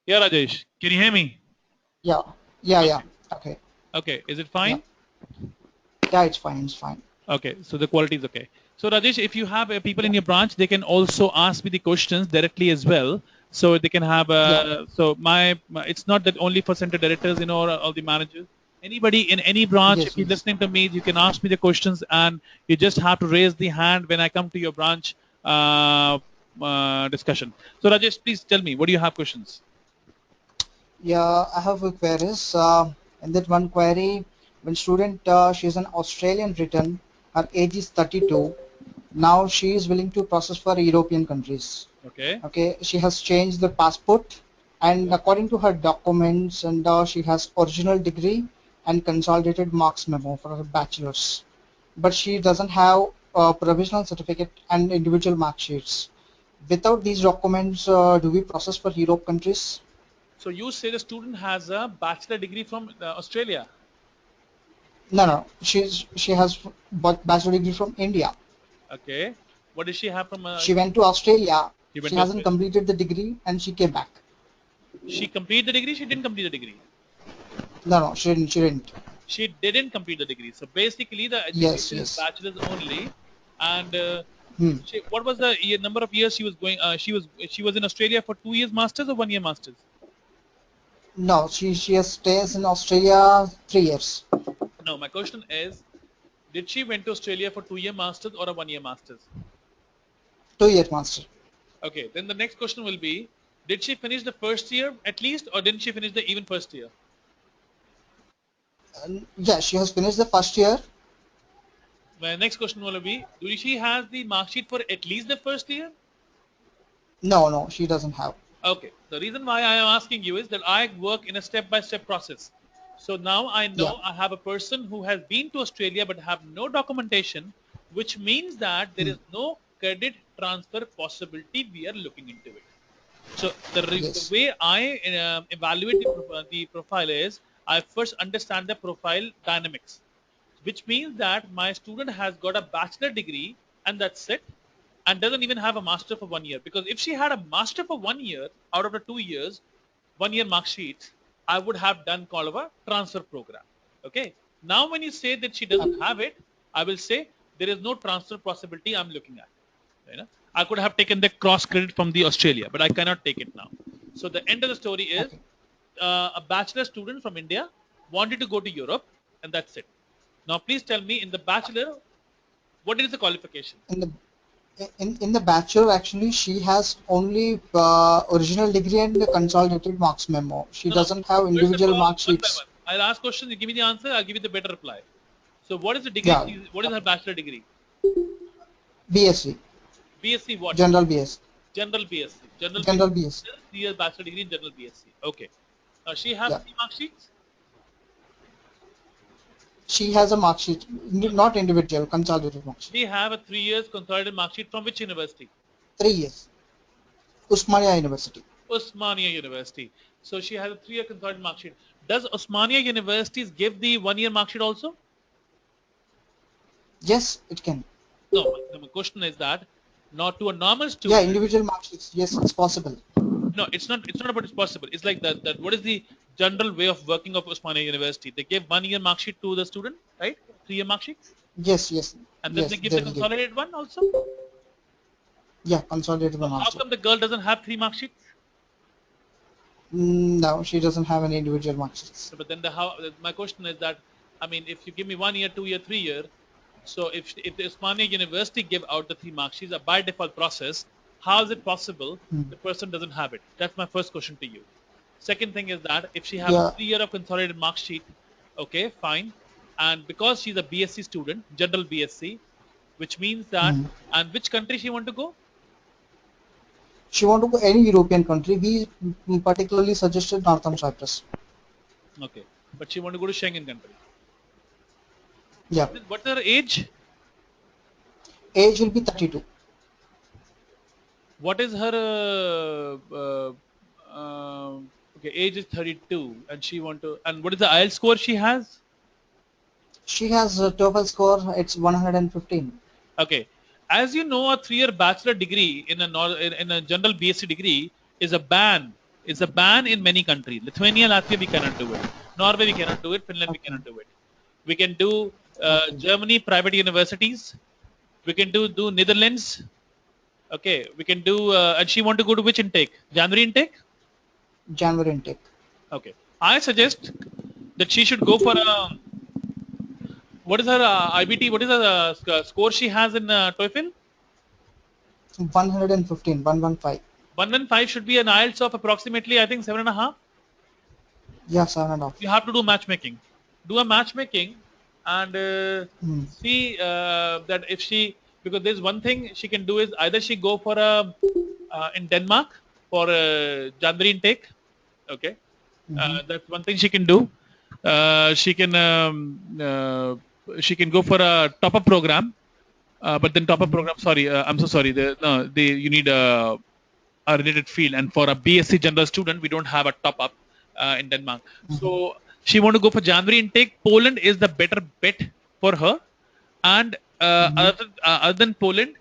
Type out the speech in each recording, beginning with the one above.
Yeah, Rajesh, can you hear me? Yeah, yeah, Okay. yeah. Okay, Okay, is it yeah, fine? yeah. It's fine. It's fine. Okay, so the quality is okay. So Rajesh, if you have people in your branch, they can also ask me the questions directly as well. So they can have Yeah, so it's not that only for center directors, or the managers. Anybody in any branch, if yes, you're yes. listening to me, you can ask me the questions, and you just have to raise the hand when I come to your branch discussion. So Rajesh, please tell me, what do you have questions? Yeah, I have a queries. In that one query, when student, she's an Australian written, her age is 32. Now she is willing to process for European countries. Okay. Okay, she has changed the passport, and Okay. according to her documents, and she has original degree and consolidated marks memo for her bachelor's. But she doesn't have a provisional certificate and individual mark sheets. Without these documents, do we process for Europe countries? So you say the student has a bachelor degree from Australia. No, no. She has bachelor degree from India. Okay. What does she have from? She went to Australia. She went She to hasn't Australia. completed the degree and she came back. She completed the degree. She didn't complete the degree. No, no, she didn't. She didn't. She didn't complete the degree. So basically, the Yes, education is yes. bachelor's only. And Hmm. what was the number of years she was going? She was in Australia for 2 years masters or 1 year masters. No, she has stays in Australia 3 years. No, my question is, did she went to Australia for 2 year masters or a 1 year masters? 2 year master. Okay. Then the next question will be, did she finish the first year at least, or didn't she finish the even first year? Yeah, she has finished the first year. My next question will be, do she has the mark sheet for at least the first year? No, no, she doesn't have. Okay. The reason why I am asking you is that I work in a step-by-step process. So now I Yeah. know I have a person who has been to Australia but have no documentation, which means that there Hmm. is no credit transfer possibility. We are looking into it. So the Yes. way I evaluate the profile is, I first understand the profile dynamics, which means that my student has got a bachelor degree and that's it, and doesn't even have a master for 1 year. Because if she had a master for 1 year out of the 2 years, 1 year mark sheets, I would have done call of a transfer program. Okay. Now, when you say that she doesn't have it, I will say there is no transfer possibility I'm looking at. I could have taken the cross credit from the Australia, but I cannot take it now. So the end of the story is, Okay. a bachelor student from India wanted to go to Europe, and that's it. Now, please tell me, in the bachelor, what is the qualification? In the in the bachelor, actually, she has only original degree and the consolidated marks memo. She No, no. doesn't have First of individual all, mark one by sheets. one. I'll ask questions. You give me the answer. I'll give you the better reply. So, what is the degree? Yeah. What is her bachelor degree? BSc, BSc what? general BS, General BSc. General BSc. general BS. 3 years bachelor degree in general BSc. Okay. She have Yeah. three mark sheets. She has a mark sheet, not individual, consolidated mark sheet. She have a 3 years consolidated mark sheet from which university? 3 years. Usmania University. Osmania University. So she has a 3 year consolidated mark sheet. Does Osmania universities give the 1 year mark sheet also? Yes, it can. No. My question is that, not to a normal Yeah, student. individual mark sheets. Yes, it's possible. No, it's not. It's not about it's possible. It's like that. That what is the general way of working of Osmania University? They give 1 year mark sheet to the student, right? 3 year mark sheet, Yes, yes, and then they yes, give they the will give. consolidated one also. Yeah, consolidated So one how also. come the girl doesn't have three mark sheets? No, she doesn't have any individual mark sheets. So, but then the how? My question is that, I mean, if you give me 1 year, 2 year, 3 year, so if the Osmania University give out the three mark sheets, a by default process, how is it possible Hmm. the person doesn't have it? That's my first question to you. Second thing is that, if she have a Yeah. 3 year of consolidated mark sheet, okay, fine, and because she's a BSc student, general BSc, which means that, Hmm. and which country she want to go? She want to go any European country. We particularly suggested Northern Cyprus. Okay, but she want to go to Schengen country. Yeah. What's her age? Age will be 32. What is her okay, age is 32, and she want to, and what is the IELTS score she has? She has a TOEFL score. It's 115. Okay, as you know, a 3 year bachelor degree in a in a general BSc degree is a ban. It's a ban in many countries. Lithuania, Latvia, we cannot do it. Norway, we cannot do it. Finland, we Okay. cannot do it. We can do Okay. Germany, private universities. We can do Netherlands. Okay, we can do. And she want to go to which intake? January intake. January intake. Okay, I suggest that she should go for a. What is her IBT? What is the score she has in TOEFL? 115, 115. 115 should be an IELTS of approximately, I think, 7.5. Yeah, 7.5. You have to do matchmaking. Do a matchmaking and Hmm. see that if she, because there's one thing she can do is either she go for a in Denmark for a January intake. Okay, Mm-hmm. that's one thing she can do. She can go for a top up program, but then top up Mm-hmm. program. Sorry, I'm so sorry. You need a related field, and for a BSc general student, we don't have a top up in Denmark. Mm-hmm. So she want to go for January intake. Poland is the better bet for her, and Mm-hmm. other than Poland,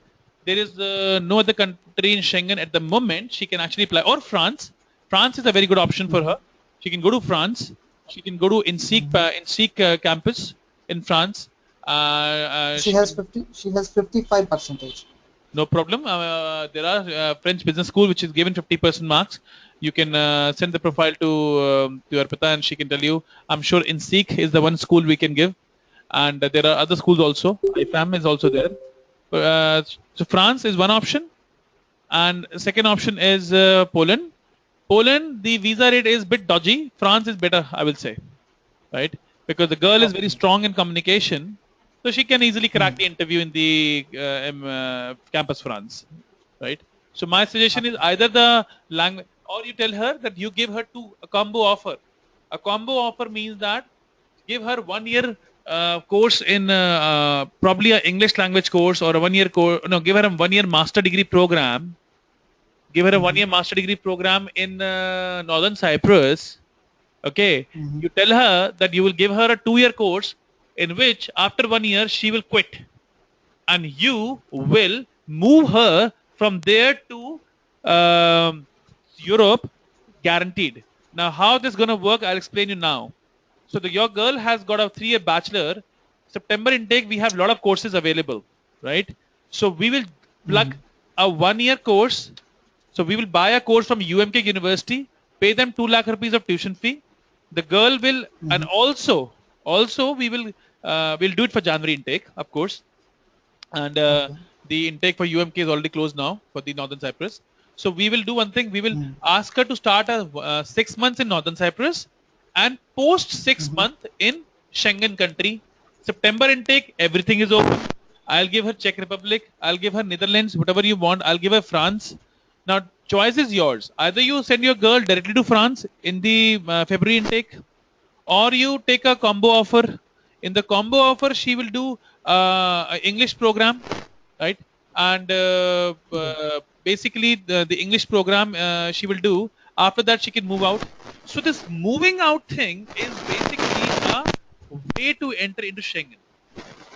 there is no other country in Schengen at the moment she can actually apply. Or France. France is a very good option for Mm-hmm. her. She can go to France. She can go to Mm-hmm. INSEAD campus in France. She She has can 50. She has 55 percentage. no problem. There are French business school which is given 50% marks. You can send the profile to Arpita and she can tell you. I'm sure INSEAD is the one school we can give, and there are other schools also. IFAM is also there. Uh, so France is one option, and second option is Poland. Poland, the visa rate is a bit dodgy. France is better, I will say, right? Because the girl is very Okay. strong in communication, so she can easily Hmm. crack the interview in the campus France, right? So my suggestion is Okay. either the language, or you tell her that you give her a combo offer. A combo offer means that give her 1 year course in probably an English language course or a 1 year course. No, give her a 1 year master degree program. Give her a one Mm-hmm. year master degree program in Northern Cyprus. Okay, Mm-hmm. you tell her that you will give her a 2 year course in which after 1 year she will quit, and you will move her from there to Europe, guaranteed. Now, how this gonna work? I'll explain you now. So your girl has got a 3 year bachelor. September intake, we have a lot of courses available, right? So we will Mm-hmm. plug a 1 year course. So we will buy a course from UMK University, pay them 2 lakh rupees of tuition fee. The girl will, and Mm-hmm. also we'll do it for January intake, of course, and Okay. the intake for UMK is already closed now for the Northern Cyprus. So we will do one thing. We will Mm-hmm. ask her to start 6 months in Northern Cyprus and post six Mm-hmm. month in Schengen country. September intake, everything is open. I'll give her Czech Republic. I'll give her Netherlands, whatever you want. I'll give her France. Now, choice is yours. Either you send your girl directly to France in the February intake, or you take a combo offer. In the combo offer, she will do a English program, right? And Yeah. basically the English program she will do. After that, she can move out. So this moving out thing is basically a way to enter into Schengen.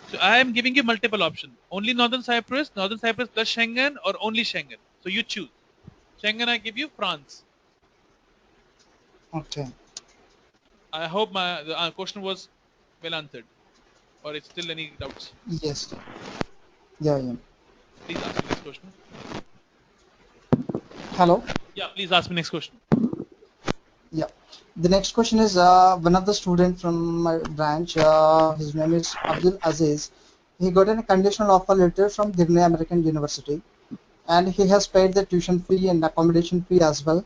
So I am giving you multiple options. Only Northern Cyprus plus Schengen, or only Schengen. So you choose. Schengen, I give you France. Okay. I hope my the question was well answered, or it's still any doubts. Yes. Yeah. Yeah. Please ask me next question. Hello. Yeah, please ask me next question. Yeah. The next question is one of the student from my branch. His name is Abdul Aziz. He got a conditional offer letter from Girne American University, and he has paid the tuition fee and accommodation fee as well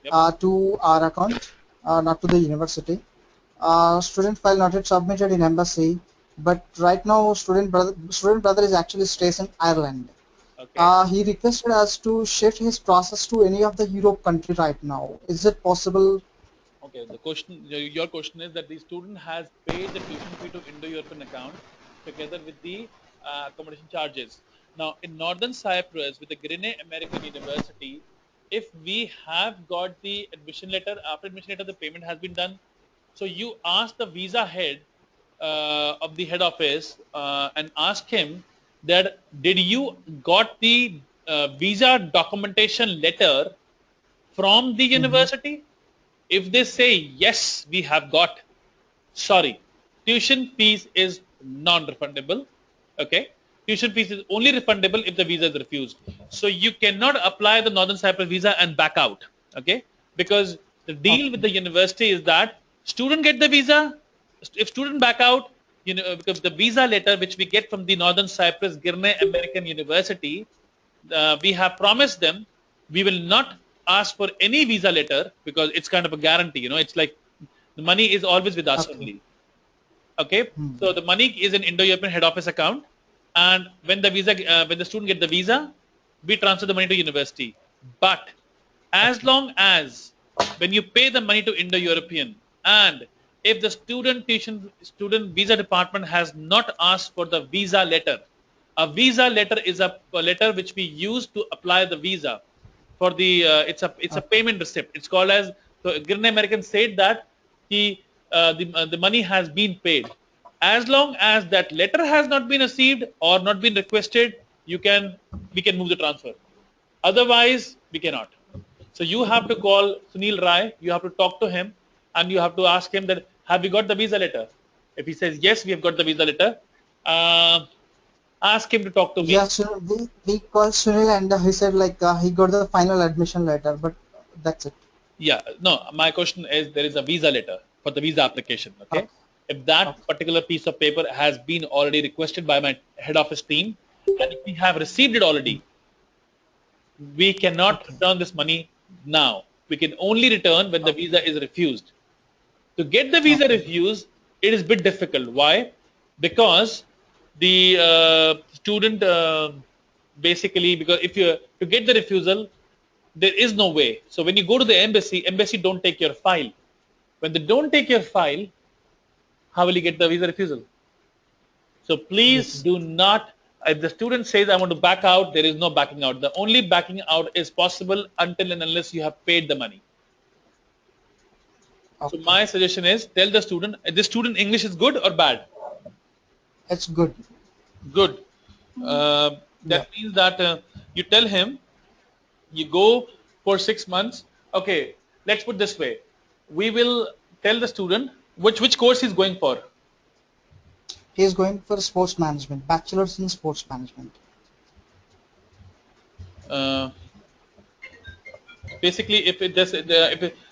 Yep. to our account, not to the university. Student file not yet submitted in embassy, but right now student brother is actually stays in Ireland. Okay. He requested us to shift his process to any of the Europe country right now. Is it possible? Okay. The question, your question is that the student has paid the tuition fee to Indo-European account together with the accommodation charges. Now, in Northern Cyprus, with the Grine American University, if we have got the admission letter, after admission letter, the payment has been done. So you ask the visa head of the head office and ask him that did you got the visa documentation letter from the university? If they say yes, we have got, sorry, tuition fees is non-refundable. Okay, tuition fees is only refundable if the visa is refused. So you cannot apply the Northern Cyprus visa and back out. Okay, because the deal with Okay. the university is that student get the visa. If student back out, because the visa letter which we get from the Northern Cyprus Girne American University, we have promised them we will not ask for any visa letter because it's kind of a guarantee. It's like the money is always with us Okay. only. Okay, Hmm. so the money is in Indo-European head office account, and when the student get the visa, we transfer the money to university. But as Okay. long as when you pay the money to Indo-European, and if the student visa department has not asked for the visa letter, a visa letter is a letter which we use to apply the visa for the it's a Okay. payment receipt. It's called as, so Green American said that the money has been paid. As long as that letter has not been received or not been requested, we can move the transfer. Otherwise, we cannot. So you have to call Sunil Rai. You have to talk to him, and you have to ask him that have you got the visa letter? If he says yes, we have got the visa letter. Uh, Ask him to talk to me. Yeah, so we called Sunil and he said like he got the final admission letter, but that's it. Yeah, no, my question is there is a visa letter for the visa application. Okay. Okay. If that Okay. particular piece of paper has been already requested by my head office team, and if we have received it Hmm. already, we cannot Okay. return this money now. We can only return when the Okay. visa is refused. To get the visa Okay. refused, it is a bit difficult. Why? Because the student basically, because if you to get the refusal, there is no way. So when you go to the embassy don't take your file. When they don't take your file, how will you get the visa refusal? So please Yes. do not. If the student says I want to back out, there is no backing out. The only backing out is possible until and unless you have paid the money. So Okay. my suggestion is tell the student, this student English is good or bad? It's good. Good. Yeah. That means that you tell him you go for 6 months. Okay, let's put this way. We will tell the student which course he's going for. He is going for sports management, bachelor's in sports management. Uh, Basically, if it does,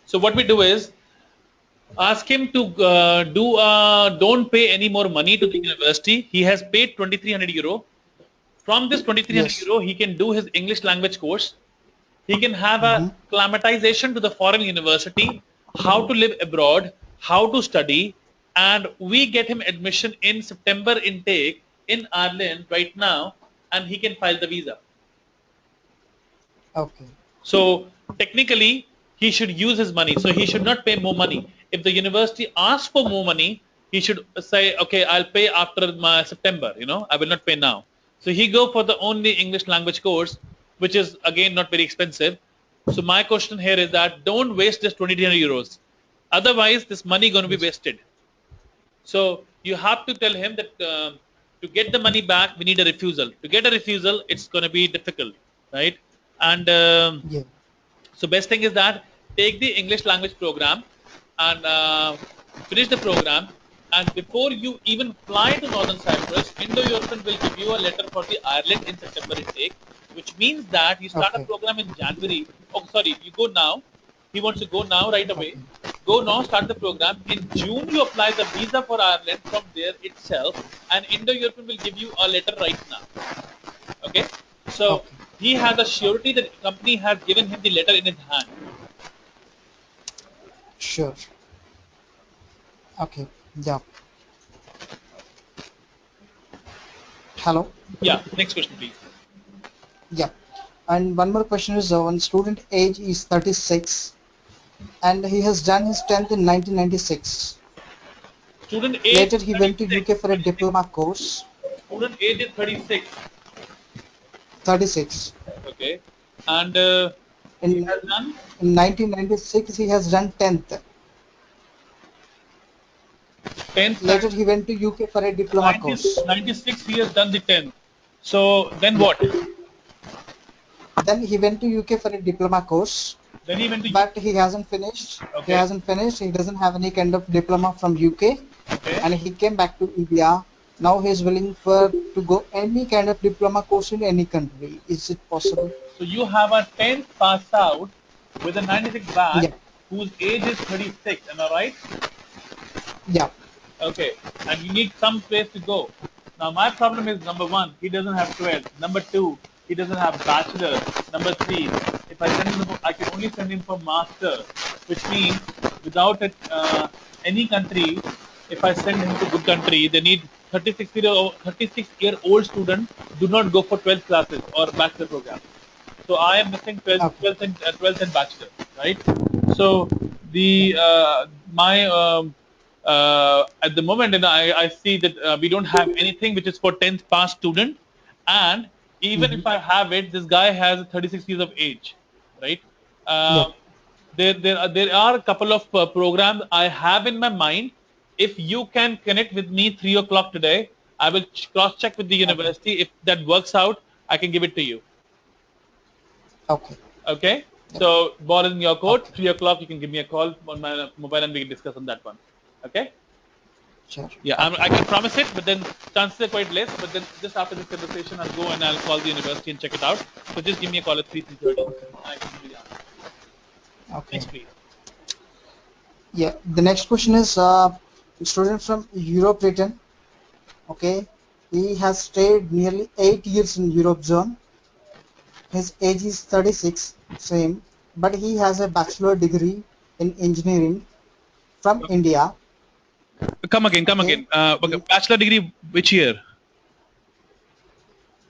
so what we do is ask him to don't pay any more money to the university. He has paid 2300 euro. From this 2300 Yes. euro, he can do his English language course. He can have a Mm-hmm. climatization to the foreign university, how to live abroad, how to study, and we get him admission in September intake in Ireland right now, and he can file the visa. Okay. So technically, he should use his money. So he should not pay more money. If the university asks for more money, he should say, "Okay, I'll pay after my September. I will not pay now." So he go for the only English language course, which is again not very expensive. So my question here is that don't waste this 2300 euros. Otherwise, this money going to be Yes. wasted. So you have to tell him that to get the money back, we need a refusal. To get a refusal, it's going to be difficult, right? And Yeah. so best thing is that take the English language program and finish the program. And before you even fly to Northern Cyprus, Indo-European will give you a letter for the Ireland in September intake, which means that you start a Okay. program in January. Oh, sorry, you go now. He wants to go now right away. Okay. Go now, start the program. In June, you apply the visa for Ireland from there itself, and Indo-European will give you a letter right now. Okay, so Okay. he has a Okay. surety that the company has given him the letter in his hand. Sure. Okay. Yeah. Hello. Yeah, next question, please. Yeah. And one more question is one student age is 36 and he has done his 10th in 1996. Student age Later is he went to 36. UK for a diploma course. Student age is 36. 36. Okay, and he In, has done in 1996 he has done 10th. 10th Later and he went to UK for a diploma 90, course. 96. He has done the 10th. So then Yeah. what? Then he went to UK for a diploma course. Then he went to but he hasn't finished. UK. He hasn't finished. He doesn't have any kind of diploma from UK, Okay. and he came back to India. Now he's willing to go any kind of diploma course in any country. Is it possible? So you have a 10th pass out with a 96 batch Yeah, whose age is 36. Am I right? yeah. Okay. And you need some place to go. Now my problem is number one, he doesn't have 12. Number two, he doesn't have bachelor. Number three, if I send him, I can only send him for master, which means without it, any country, if I send him to good country, they need 36-year-old student do not go for 12th classes or bachelor program. So I am missing 12th, Okay, 12th and 12th and bachelor, right? So the my at the moment, and I see that we don't have anything which is for 10th pass student, and even hmm, if I have it, this guy has 36 years of age, right? yeah. There are a couple of programs I have in my mind. If you can connect with me 3 o'clock today, I will cross check with the Okay, university. If that works out, I can give it to you. okay, Okay. yeah, So ball is in your court. okay. 3 o'clock, you can give me a call on my mobile and we can discuss on that one. Okay. Sure. Yeah, Okay, I can promise it, but then chances are quite less. But then just after this conversation, I'll go and I'll call the university and check it out. So just give me a call at 3:30. okay, I can give you the answer. okay. Next, please. Yeah. The next question is student from Europe written. Okay. He has stayed nearly 8 years in Europe zone. His age is 36, same, but he has a bachelor degree in engineering from India. Come again. Come Okay. again. Okay, bachelor degree, which year?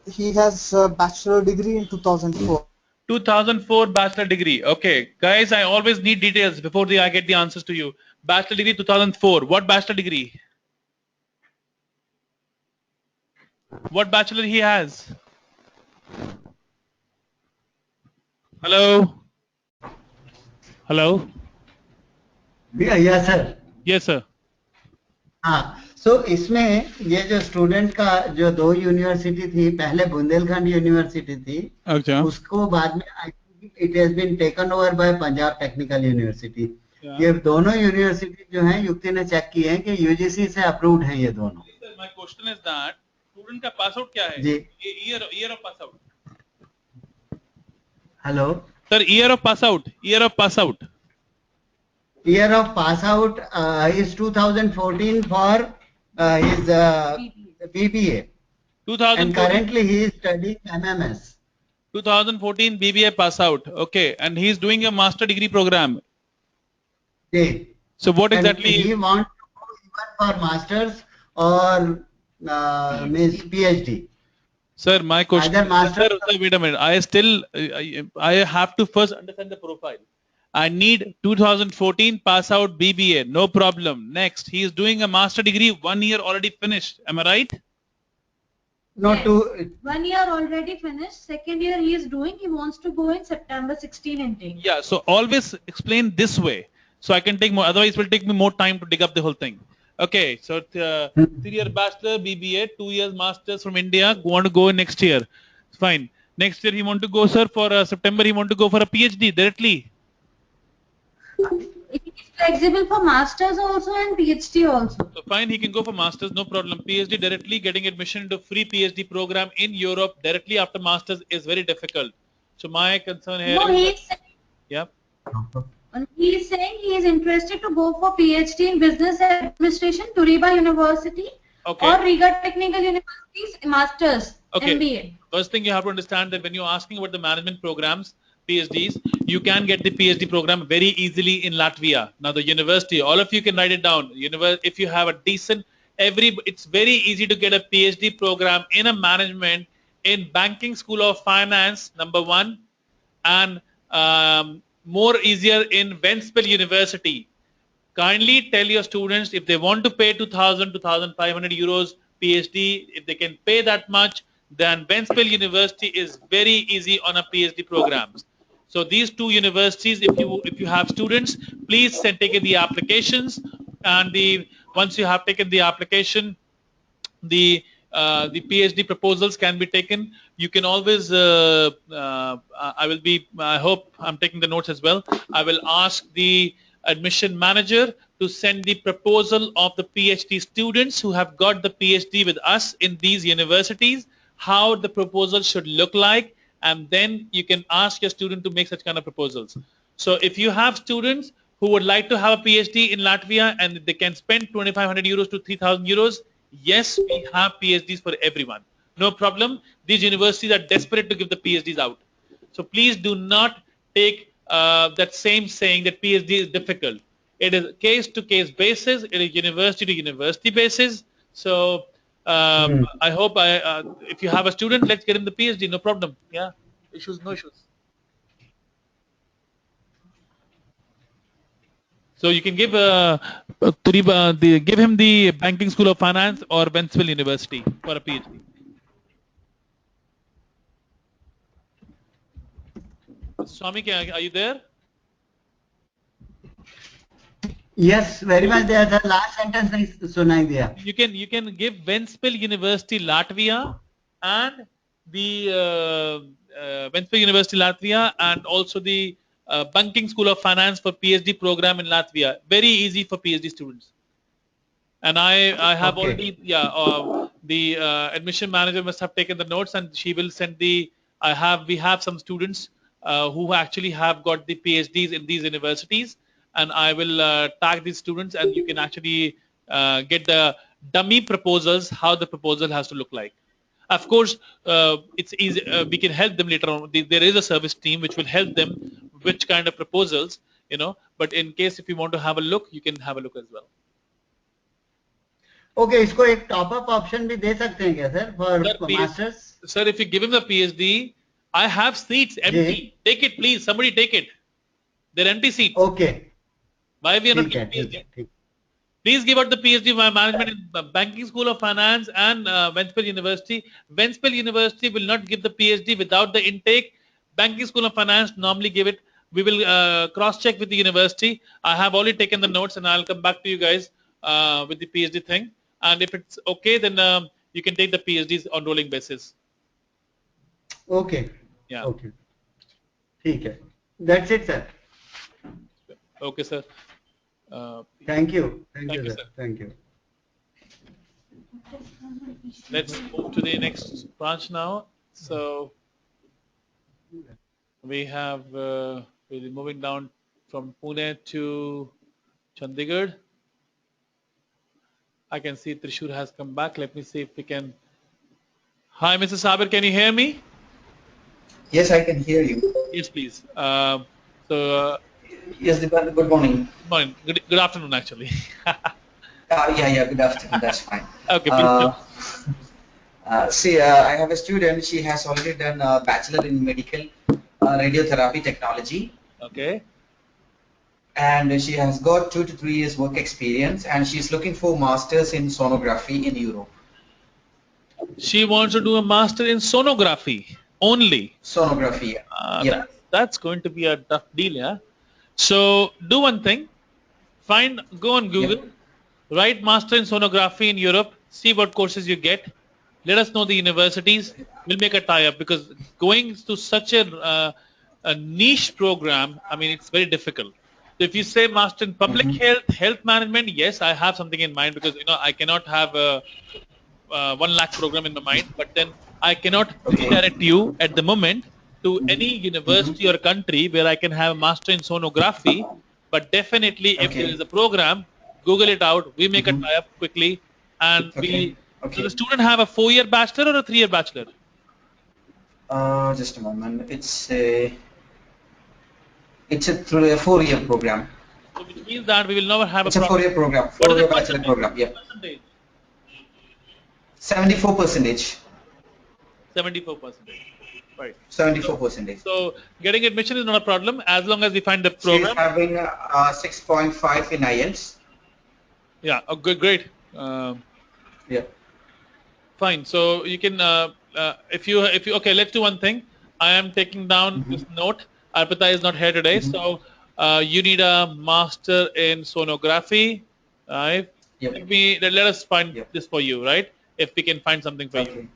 He has a bachelor degree in 2004. 2004 bachelor degree. Okay, guys, I always need details before I get the answers to you. Bachelor degree 2004. What bachelor degree? What bachelor he has? Hello. Hello. या sir Yes, sir. हाँ सो इसमें ये जो student का जो दो university थी पहले बुंदेलखंड यूनिवर्सिटी थी Okay. उसको बाद में I think it has been taken over by Punjab technical university Yeah. ये दोनों यूनिवर्सिटी जो हैं युक्ति ने चेक किए हैं कि यूजीसी से अप्रूव्ड हैं ये दोनों Sir, my question is that student का पास आउट क्या है? जी Year of pass out. Hello Sir, year of pass out. Year of pass out. year of pass out is 2014 for his BBA and 2014. currently he is studying MMS 2014 BBA pass out. Okay, and he's doing a master degree program. जी So what and exactly? he wants to go even for masters or means PhD. Sir, my question. Either master. Sir, wait a minute. I have to first understand the profile. I need 2014 pass out BBA. No problem. Next, he is doing a master degree 1 year already finished. Am I right? No, Yes. to 1 year already finished. Second year he is doing. He wants to go in September 16 intake. Yeah. So always explain this way, so I can take more. Otherwise, it will take me more time to dig up the whole thing. Okay. So 3-year bachelor BBA, 2 years masters from India. Want to go next year? Fine. Next year he want to go, sir, for September. He want to go for a PhD directly. He is flexible for masters also and PhD also. So fine, he can go for masters, no problem. PhD directly, getting admission into free PhD program in Europe directly after masters is very difficult. So my concern here No, is, yeah. he is saying he is interested to go for PhD in business administration, Turiba University Okay. or Riga Technical University's masters, Okay. MBA. First thing you have to understand that when you're asking about the management programs, PhDs, you can get the PhD program very easily in Latvia. Now the university, all of you can write it down. If you have a decent, it's very easy to get a PhD program in a management in Banking School of Finance, number one, and more easier in Ventspils University. Kindly tell your students if they want to pay 2,000, 2,500 euros PhD, if they can pay that much, then Ventspils University is very easy on a PhD programs. So these two universities, if you have students, please take in the applications, and once you have taken the application, the the PhD proposals can be taken. You can always, I will be, I hope I'm taking the notes as well. I will ask the admission manager to send the proposal of the PhD students who have got the PhD with us in these universities, how the proposal should look like, and then you can ask your student to make such kind of proposals. So if you have students who would like to have a PhD in Latvia and they can spend 2,500 euros to 3,000 euros, yes, we have PhDs for everyone. No problem. These universities are desperate to give the PhDs out. So please do not take that same saying that PhD is difficult. It is case-to-case basis. It is university-to-university basis. So I hope if you have a student, let's get him the PhD. No problem. Yeah, issues, no issues. So you can give give him the Banking School of Finance or Wentzville University for a PhD. Swami, are you there? Yes, very much there. The last sentence नहीं सुनाई दिया. You can give Ventspils University Latvia and the Ventspils University Latvia and also the Banking School of Finance for PhD program in Latvia. Very easy for PhD students. And I have already the admission manager must have taken the notes and she will send the we have some students who actually have got the PhDs in these universities, and I will tag these students and you can actually get the dummy proposals, how the proposal has to look like. Of course, it's easy. We can help them later on. There is a service team which will help them which kind of proposals, But in case if you want to have a look, you can have a look as well. Okay, इसको एक top up option भी दे सकते हैं क्या sir for masters? Sir, if you give him the PhD, I have seats empty. Take it, please. Somebody take it. They're empty seats. Okay. Why we are not giving PhD? Please give out the PhD management in Banking School of Finance and Ventspils University. Ventspils University will not give the PhD without the intake. Banking School of Finance normally give it. We will cross-check with the university. I have already taken the notes and I'll come back to you guys with the PhD thing. And if it's okay, then you can take the PhDs on rolling basis. Okay. Yeah. Okay. ठीक है. That's it, sir. Okay, sir. Thank you. Thank you, you, sir. sir. Thank you. Let's move to the next branch now. So we have we'll be moving down from Pune to Chandigarh. I can see Trishur has come back. Let me see if we can. Hi, Mr. Sabir, can you hear me? Yes, I can hear you. Yes, please. Yes, good morning. Morning. Good afternoon, actually. Yeah, good afternoon. That's fine. Okay, please. See, I have a student. She has already done a bachelor in medical radiotherapy technology. Okay. And she has got 2 to 3 years work experience, and she's looking for masters in sonography in Europe. She wants to do a master in sonography only. Sonography. Yeah. That's going to be a tough deal, yeah. So do one thing. Go on Google, write master in sonography in Europe, see what courses you get. Let us know the universities. We'll make a tie-up because going to such a niche program, I mean, it's very difficult. So if you say master in public health management, yes, I have something in mind because I cannot have a 1 lakh program in my mind, but then I cannot redirect you at the moment to any university or country where I can have a master in sonography. But definitely, if there is a program, Google it out. We make a tie-up quickly, and So the student have a 4-year bachelor or a 3-year bachelor? Just a moment. It's a 4-year program. So which means that we will never have a 4-year program. 4-year bachelor program. Yeah. 74%. 74%. Right. 74%. So getting admission is not a problem as long as we find the program. She's having 6.5 in IELTS. Yeah. Oh, good. Great. Yeah. Fine. So you can if you okay. Let's do one thing. I am taking down this note. Arpita is not here today, so you need a master in sonography, right? Yep. Let us find this for you, right? if we can find something for Okay. you.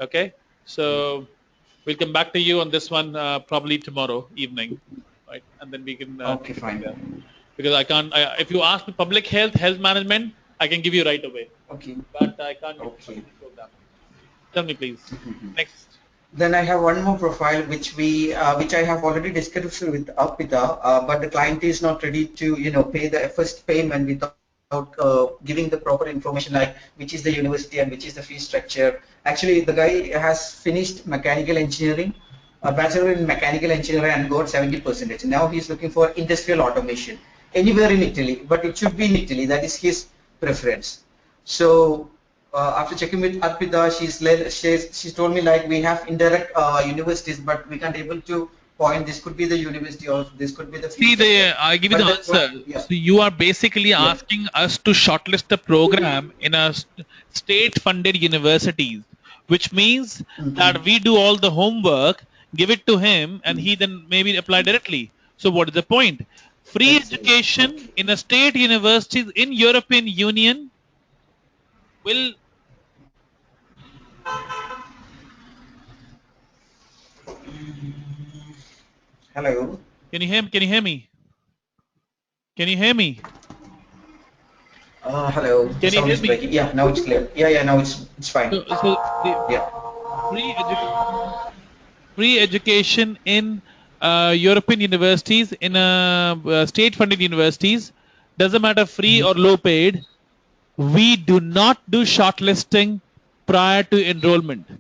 Okay, so we'll come back to you on this one probably tomorrow evening, right? And then we can Okay, take it from fine. there. Because I can't. If you ask me public health, health management, I can give you right away, Okay. but I can't give you Okay. something program. Tell me, please. Next. Then I have one more profile which I have already discussed with Arpita, but the client is not ready to pay the first payment without giving the proper information like which is the university and which is the fee structure. Actually, the guy has finished mechanical engineering, a bachelor in mechanical engineering and got 70%. Now he's looking for industrial automation anywhere in Italy, but it should be in Italy. That is his preference. So after checking with Arpita, she's told me like we have indirect universities, but we can't able to point this could be the university or this could be the fee See, structure. I give you But the that's what, answer. yeah, So you are basically yeah. asking us to shortlist a program in a state-funded universities, which means that we do all the homework, give it to him, and he then maybe apply directly. So what is the point? Free Excellent. education Okay. in a state universities in European Union will. Hello. Can you hear? Can you hear me? Can you hear me? Hello. The Can you sound hear is me? breaking. Yeah, now it's clear. Yeah, yeah, now it's fine. So the Yeah. free free education in European universities, in state-funded universities, doesn't matter free or low paid. We do not do shortlisting prior to enrollment.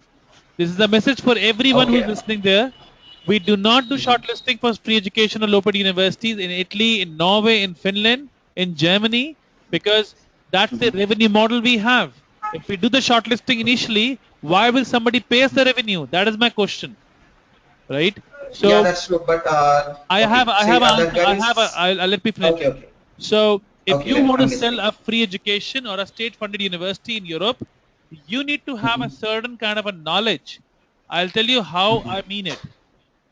This is a message for everyone who's Okay. listening there. We do not do shortlisting for free education or low paid universities in Italy, in Norway, in Finland, in Germany, because that's the revenue model we have. If we do the shortlisting initially, why will somebody pay us the revenue? That is my question, right? Yeah, So that's true. But I okay. have See, an that answer. guy is I'll let me finish. okay. Okay. So if Okay. you want to I'm sell listening. a free education or a state-funded university in Europe, you need to have a certain kind of a knowledge. I'll tell you how I mean it.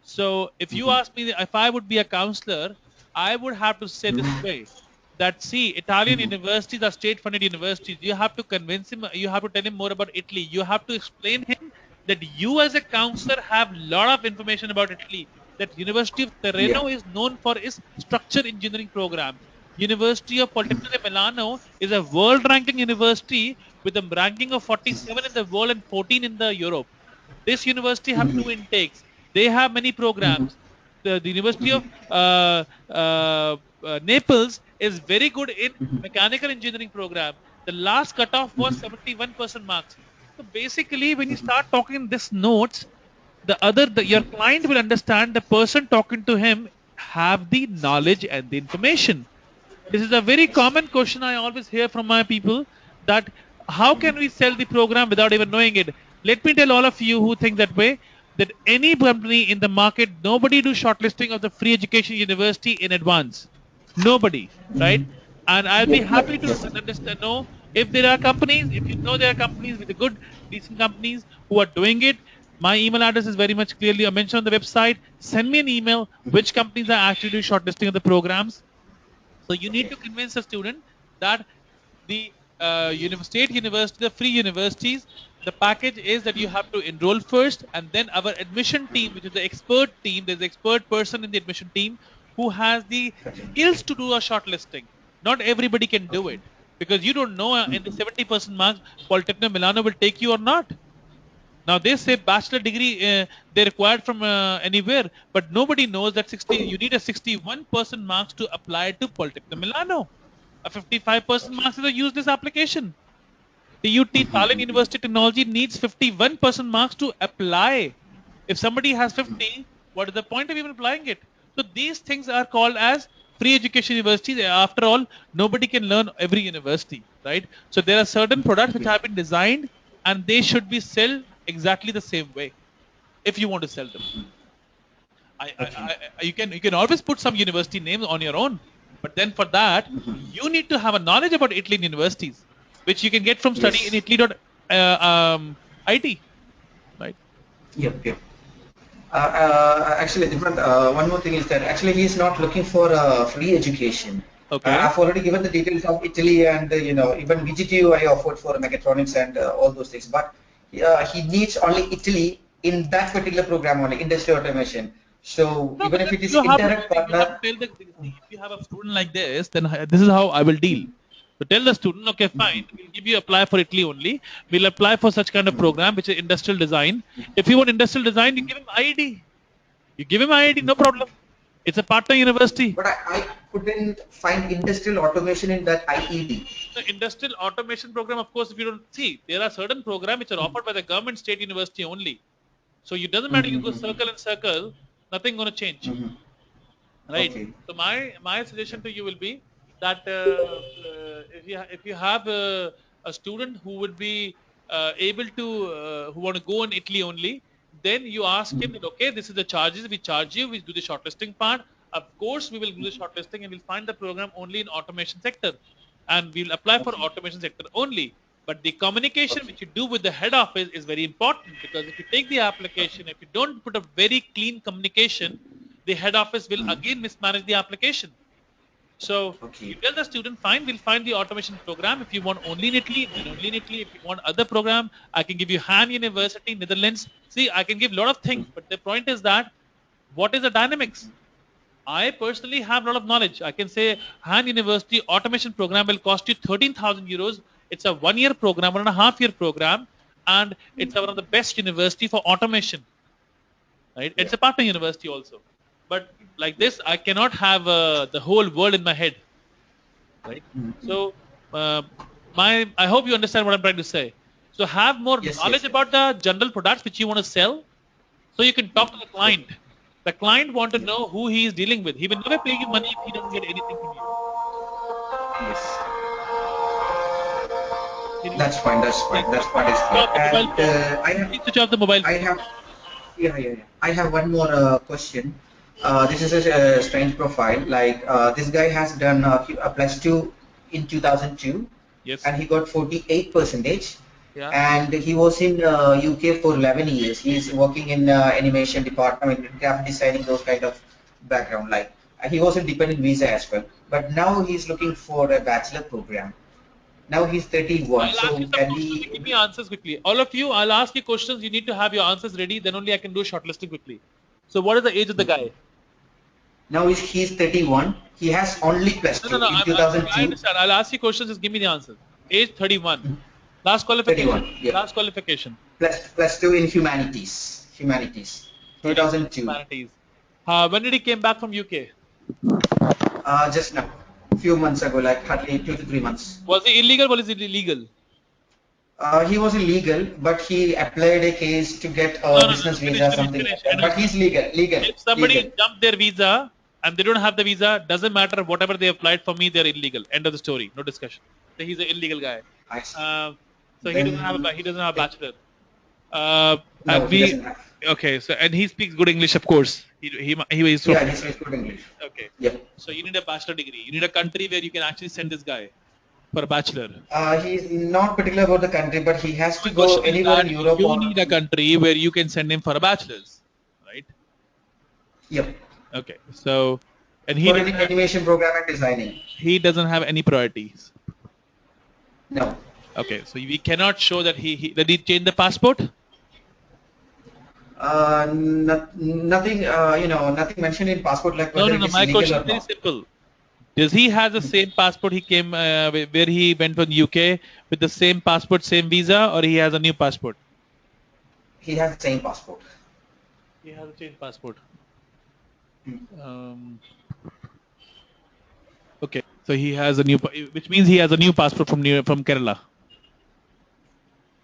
So if you ask me if I would be a counselor, I would have to say this way that see, Italian universities are state-funded universities. You have to convince him, you have to tell him more about Italy. You have to explain him that you as a counselor have a lot of information about Italy. That University of Yeah. Terreno is known for its structural engineering programs. University of Politecnico di Milano is a world-ranking university with a ranking of 47 in the world and 14 in the Europe. This university have two intakes. They have many programs. The University of Naples is very good in mechanical engineering program. The last cutoff was 71% marks. So basically, when you start talking this notes, your client will understand the person talking to him have the knowledge and the information. This is a very common question I always hear from my people that how can we sell the program without even knowing it? Let me tell all of you who think that way that any company in the market, nobody do shortlisting of the free education university in advance. Nobody, right? And I'll be happy to understand, know if there are companies, if you know there are companies with a good, decent companies who are doing it. My email address is very much clearly mentioned on the website. Send me an email which companies are actually doing shortlisting of the programs. So you need to convince a student that the state university, the free universities, the package is that you have to enroll first, and then our admission team, which is the expert team, there's an expert person in the admission team who has the skills to do a shortlisting. Not everybody can do it because you don't know in the 70% marks, Polytechnic Milano will take you or not. Now they say bachelor degree they required from anywhere, but nobody knows that 60 you need a 61% marks to apply to Polytechnic Milano. A 55% marks is a useless application. TUT Tallinn University Technology needs 51% marks to apply. If somebody has 50, what is the point of even applying it? So these things are called as free education universities. After all, nobody can learn every university, right? So there are certain products which have been designed and they should be sold exactly the same way if you want to sell them. Okay. You can always put some university names on your own, but then for that you need to have a knowledge about Italian universities, which you can get from study in Yes. IT, right? Yep. Yep. Actually, different. One more thing is that actually he is not looking for free education. Okay. I've already given the details of Italy and even VGTU I offered for mechatronics and all those things. But he needs only Italy in that particular program only, industrial automation. So No, even but if then it is you have to indirect you have partner, to tell the see, if you have a student like this, then this is how I will deal. So tell the student, okay, fine, we'll give you apply for Italy only. We'll apply for such kind of program, which is industrial design. If you want industrial design, you give him IIT. You give him IIT, no problem. It's a partner university. but I couldn't find industrial automation in that IED. The industrial automation program, of course, if you don't see, there are certain programs which are offered by the government state university only. So it doesn't matter, you go circle and circle, nothing going to change. Right. Okay. So my suggestion to you will be that if you have a student who would be able to who want to go in Italy only, then you ask him that okay, this is the charges we charge you. We do the shortlisting part. Of course, we will do the shortlisting and we'll find the program only in automation sector, and we'll apply for automation sector only. But the communication which you do with the head office is very important, because if you take the application, if you don't put a very clean communication, the head office will again mismanage the application. So you Okay. tell the student, fine, we'll find the automation program. If you want only in Italy, then only in Italy. If you want other program, I can give you Han University, Netherlands. See, I can give a lot of things, but the point is that what is the dynamics? I personally have a lot of knowledge. I can say Han University automation program will cost you 13,000 euros. It's a 1 year program, 1.5 year program, and it's one of the best university for automation. Right? Yeah. It's a partner university also. But like this, I cannot have the whole world in my head. Right? So uh, I hope you understand what I'm trying to say. So have more Yes, knowledge yes, about the general products which you want to sell, so you can talk to the client. The client want to know who he is dealing with. He will never pay you money if he doesn't get anything from you. yes. Can you That's fine. That's please fine. That's switch what is clear. off the mobile And phone? Please switch off the mobile I phone. have, yeah. I have one more question. This is a strange profile. Like this guy has done a plus two in 2002, Yes. and he got 48 percentage. Yeah. And he was in UK for 11 years. He's working in animation department, graphic designing, those kind of background. Like he was a dependent visa as well. But now he's looking for a bachelor program. Now he's 31. I'll ask you So some can questions. You he? give me answers quickly. All of you, I'll ask you questions. You need to have your answers ready. Then only I can do shortlisting quickly. So, what is the age of the guy? Now he's 31. He has only plus No, no, two no. in I 2002. understand. I'll ask you questions. Just give me the answers. Age 31. Last qualification. 31. Yeah. Last qualification. Plus two in humanities. Humanities. 31 2002. humanities. When did he came back from UK? Just now, few months ago, like hardly 2 to 3 months. Was he illegal or is it illegal? He was illegal, but he applied a case to get No, a no, no. business Finish, visa, finish, something finish. like that. But he's legal. If somebody Legal. jumped their visa and they don't have the visa, doesn't matter. Whatever they applied for me, they're illegal. End of the story. No discussion. So he's an illegal guy. I see. So Then, he doesn't have a bachelor. no, And he we doesn't have. okay. So and he speaks good English, of course. He is from Yeah, he speaks good English. okay. Yep. So you need a bachelor degree. You need a country where you can actually send this guy for a bachelor. He's not particular about the country, but he has to My go question is anywhere that in Europe you or. need a country where you can send him for a bachelor's, right? Yep. Okay. So and For any animation program and designing. he doesn't have any priorities. No. Okay. So we cannot show that that he changed the passport. Nothing. Nothing mentioned in passport like No, whether no, it no. is My legal question or is very not. simple. Does he have the same passport he came where he went from UK with the same passport, same visa, or he has a new passport? He has the same passport. He has a changed passport. Okay, so he has a new, which means he has a new passport from Kerala.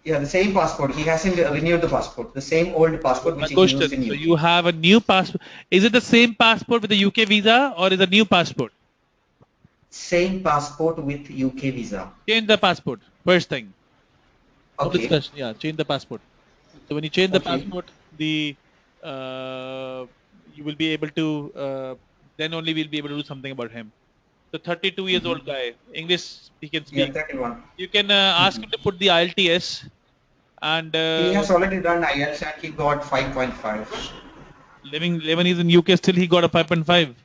Yeah, the same passport. He hasn't renewed the passport. The same old passport My which he question. used in So UK. you have a new passport. Is it the same passport with the UK visa, or is it a new passport? Same passport with UK visa. Change the passport. First thing. No Okay. discussion. Yeah, change the passport. So when you change the Okay. passport, you will be able to then only we'll be able to do something about him. So 32 years old guy, English he can Yeah, speak. 31. You can ask him to put the IELTS and He has already done IELTS and he got 5.5. living when he's in UK still he got a 5.5.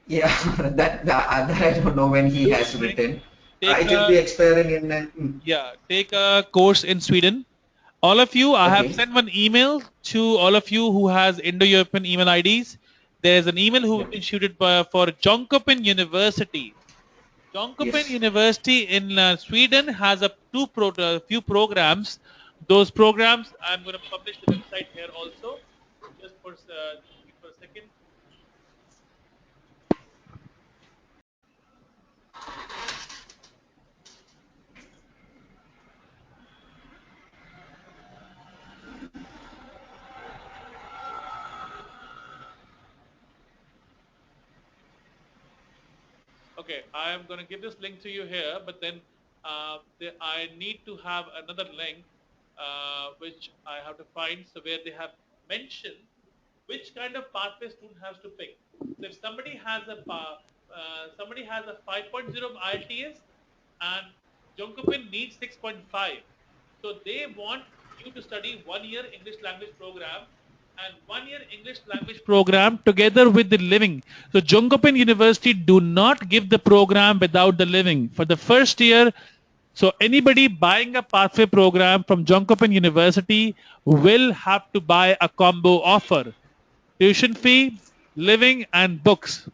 Yeah, that I don't know when he has written. Take It will be expiring in. take a course in Sweden. All of you, I have Okay. sent one email to all of you who has Indo-European email IDs. There is an email who Yeah. has been shooted for Jönköping University. Jönköping Yes. University in Sweden has a few programs. Those programs, I'm going to publish the website here also. Just for a second. Okay, I am going to give this link to you here, but then I need to have another link which I have to find. So where they have mentioned which kind of pathway student has to pick. So if somebody has a 5.0 IELTS and Jönköping needs 6.5, so they want you to study 1 year English language program and 1 year English language program together with the living. So Jönköping University do not give the program without the living. For the first year, so anybody buying a pathway program from Jönköping University will have to buy a combo offer. Tuition fee, living and books.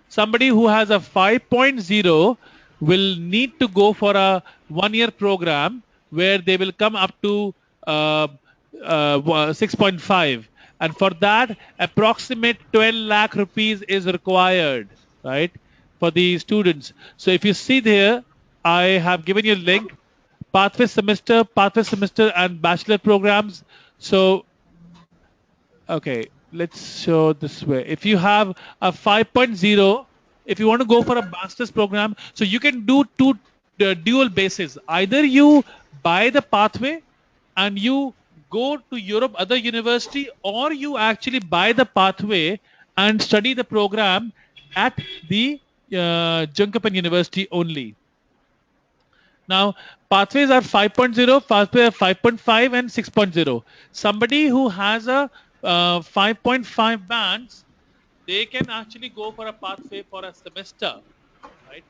Somebody who has a 5.0 will need to go for a 1 year program where they will come up to 6.5, and for that approximate 12 lakh rupees is required, right, for the students. So if you see there, I have given you a link, pathway semester and bachelor programs. So okay, let's show this way. If you have a 5.0, if you want to go for a master's program, so you can do two dual bases. Either you buy the pathway and you go to Europe, other university, or you actually buy the pathway and study the program at the Jönköping University only. Now, pathways are 5.0, pathway are 5.5 and 6.0. Somebody who has a 5.5 bands, they can actually go for a pathway for a semester, right?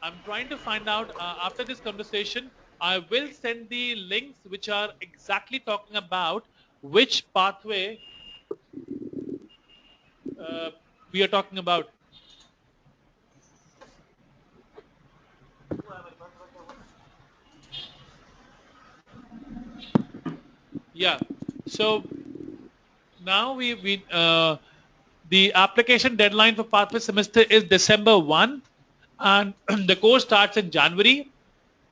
I'm trying to find out after this conversation, I will send the links which are exactly talking about which pathway uh, we are talking about. Yeah. So now the application deadline for pathway semester is December 1 and the course starts in January.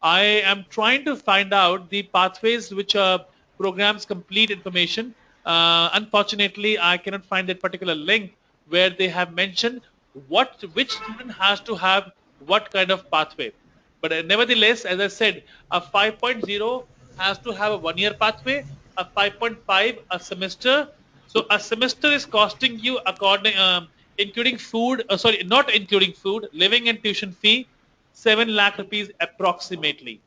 I am trying to find out the pathways which are programs complete information. Unfortunately, I cannot find that particular link where they have mentioned which student has to have what kind of pathway. But nevertheless, as I said, a 5.0 has to have a 1 year pathway, a 5.5 a semester. So a semester is costing you according including food, sorry, not including food, living and tuition fee, 7 lakh rupees approximately,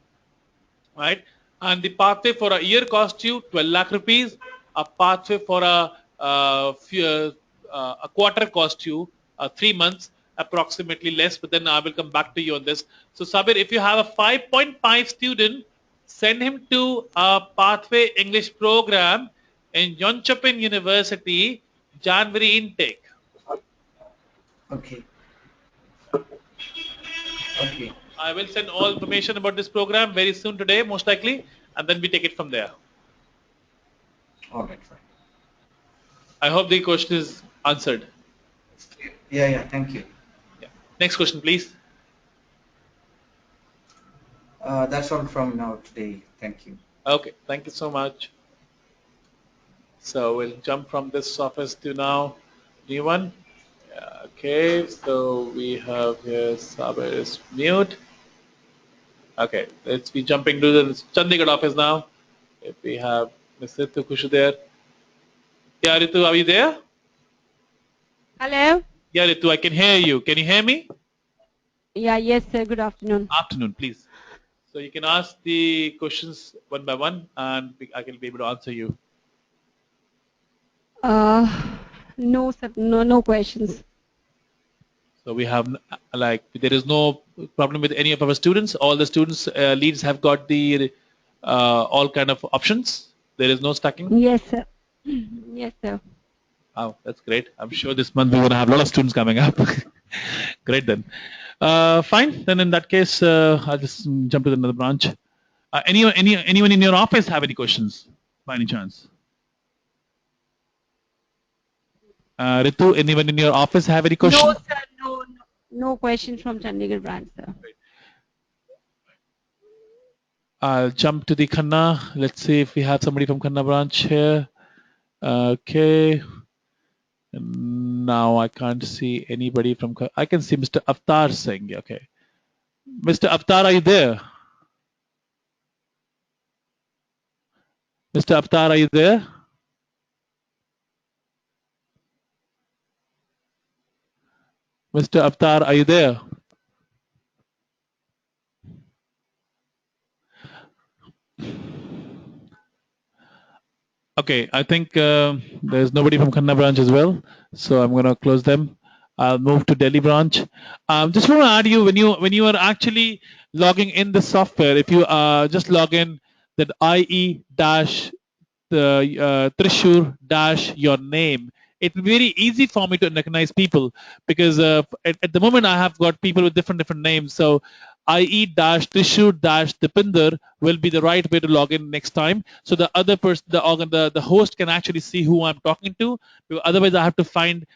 right? And the pathway for a year costs you 12 lakh rupees. A pathway for a quarter costs you 3 months approximately less, but then I will come back to you on this. So Sabir, if you have a 5.5 student, send him to a pathway English program in Jönköping University, January intake. Okay. Okay. I will send all information about this program very soon today, most likely, and then we take it from there. All right. Fine. I hope the question is answered. Yeah. Yeah. Thank you. Yeah. Next question, please. That's all from now today. Thank you. Okay, thank you so much. So we'll jump from this office to now new one. Yeah, okay, so we have here Saber is mute. Okay, let's be jumping to the Chandigarh office now. If we have Ms. Ritu Kushu there. Yeah, Ritu, are you there? Hello. Yeah, Ritu, I can hear you. Can you hear me? Yeah, yes, sir. Good afternoon. Afternoon, please. So you can ask the questions one by one, and I can be able to answer you. No, sir. No questions. So we have like there is no problem with any of our students. All the students leads have got the all kind of options. There is no stacking. Yes, sir. Yes, sir. Wow, that's great. I'm sure this month we're going to have a lot of students coming up. Great then. Fine. Then in that case, I'll just jump to another branch. Anyone in your office have any questions by any chance? Ritu, anyone in your office have any questions? No, sir. No, no. No questions from Chandigarh branch, sir. I'll jump to the Khanna. Let's see if we have somebody from Khanna branch here. Okay. Now I can't see anybody from. I can see Mr. Avtar Singh. Okay. Mr. Avtar, are you there? Mr. Avtar, are you there? Mr. Avtar, are you there? Okay, I think there's nobody from Khanna branch as well, so I'm going to close them. I'll move to Delhi branch. Just want to add you when you are actually logging in the software, if you just log in that IE dash the Trishur dash your name, it will be very easy for me to recognize people because at the moment I have got people with different names. So IE dash Trishur dash Dipinder will be the right way to log in next time. So the other person, the host can actually see who I'm talking to. Otherwise, I have to find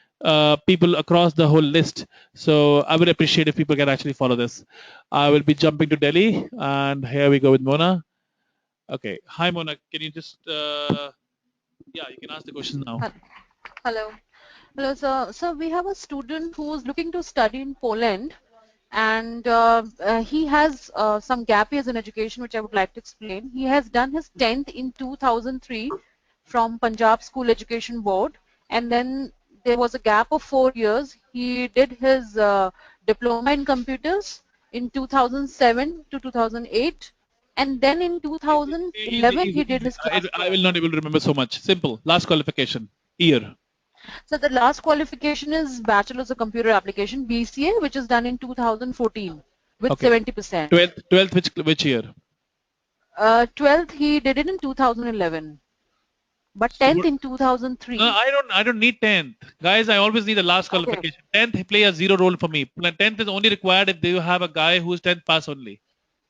people across the whole list. So I would appreciate if people can actually follow this. I will be jumping to Delhi, and here we go with Mona. Okay. Hi, Mona. Can you just, yeah, you can ask the question now. Hello. Hello, sir. So we have a student who's looking to study in Poland, and he has some gap years in education, which I would like to explain. He has done his 10th in 2003 from Punjab School Education Board, and then there was a gap of 4 years. He did his diploma in computers in 2007 to 2008. And then in 2011, he did his class. I will not able to remember so much. Simple. Last qualification. Year. So the last qualification is Bachelor's of Computer Application, BCA, which is done in 2014 with 70%. 12th which year? 12th he did it in 2011, but 10th in 2003. No, I don't need 10th, guys. I always need the last qualification. 10th play a zero role for me. 10th is only required if you have a guy who's 10th pass only.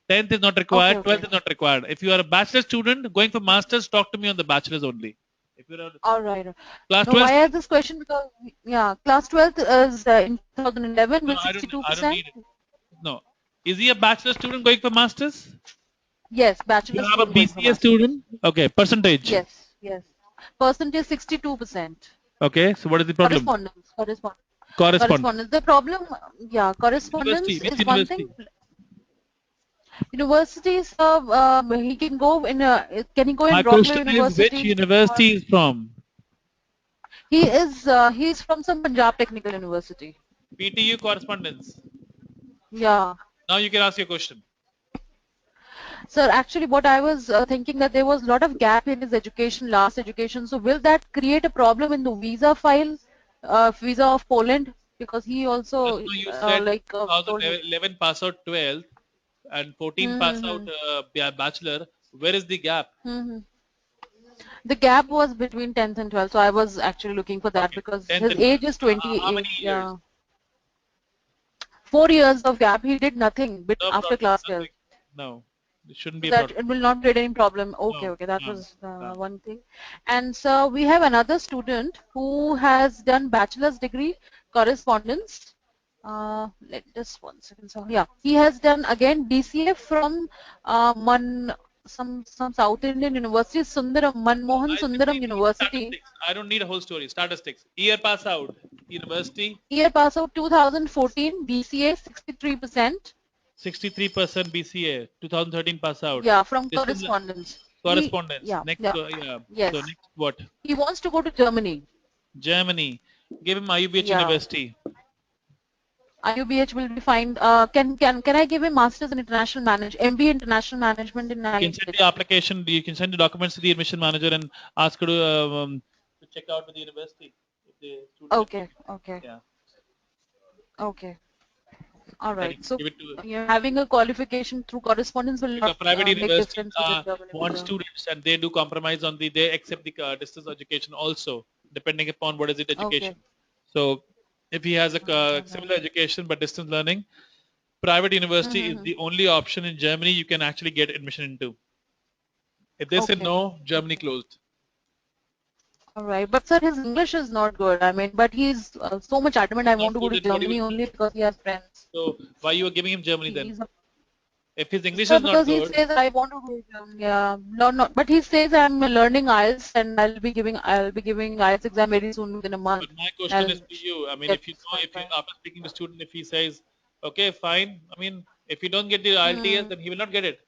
10th is not required. 12th is not required. If you are a bachelor student going for masters, talk to me on the bachelors only. If you're a all right. Class no, 12th. why I ask this question? Because yeah, class 12th is in 2011 with 62%. I don't need it. No. Is he a bachelor student going for masters? Yes, bachelor. You have a BCA student? Okay, percentage. Yes, yes. Percentage 62%. Okay, so what is the problem? Correspondence. The problem, yeah, correspondence is one thing. Universities, he can go in. Can he go in Broadway University? Which university is from? He is. He's from some Punjab Technical University. PTU correspondence. Yeah. Now you can ask your question. Sir, actually, what I was thinking that there was a lot of gap in his education, last education. So, will that create a problem in the visa file, visa of Poland? Because he also you said like 2011 pass out 12th and 14 pass out bachelor. Where is the gap? The gap was between 10th and 12th. So I was actually looking for that because his age is 28. How many years? 4 years of gap. He did nothing after class 12. No. It shouldn't be a problem. It will not create any problem. Okay, okay, that was one thing. And so we have another student who has done bachelor's degree correspondence. Let just 1 second. So yeah, he has done again BCA from some South Indian University, Manmohan Sundaram University. I don't need a whole story. Statistics. Year pass out. University. Year pass out 2014 BCA 63%. 63% BCA, 2013 pass out. Yeah, from correspondence. Correspondence. Yeah, next, yeah. Yes. So next what? He wants to go to Germany. Germany. Give him IUBH University. IUBH will be fine. Can I give him Masters in International Management, MBA International Management in IUBH? You can send the application. You can send the documents to the admission manager and ask her to check out with the university. If the okay. Okay. Yeah. Okay. All That you right. can So give it to you're having a qualification through correspondence will if a not private make university difference with the want visa. students and they do compromise on they accept the distance education also, depending upon what is it Okay. education. So if he has a Mm-hmm. similar education but distance learning, private university is Mm-hmm. the only option in Germany you can actually get admission into. If they say Okay. no, Germany Okay. closed. All right. But sir, his English is not good. I mean, but he's so much adamant. I Not want to go good to in what he Germany was. only because he has friends. So why you are giving him Germany then? He's a If his English sir is not because he good, says I want to go to Germany. Yeah. No, no. But he says I'm learning IELTS and I'll be giving IELTS exam very soon within a but month. my question I'll is to you. I mean, get if you know, if you 6.5. after speaking to student, if he says, okay, fine. I mean, if you don't get the IELTS, Hmm. then he will not get it.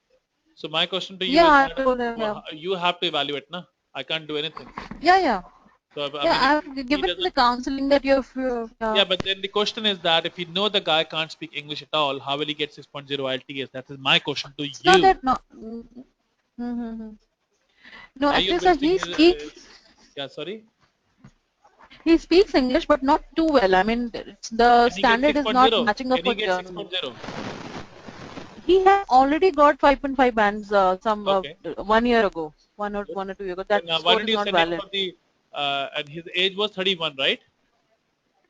So my question to you Yeah, is I that told him. Yeah. you have to evaluate, na? I can't do anything. Yeah, yeah. So I Yeah, mean, if I've he given the doesn't, counseling that yeah, but then the question is that if you know the guy can't speak English at all, how will he get 6.0 IELTS? That is my question to it's not you. that no. Mm-hmm. No, Why you're actually, sir, wasting his? Yeah, sorry. he speaks English, but not too well. I mean, the Can he get standard is not 6.0? matching up Can he for get Germany. 6.0? He has already got 5.5 bands some Okay. 1 year ago, 1 or 2 years ago. That Then why score didn't is you not send him valid. for the? And his age was 31, right?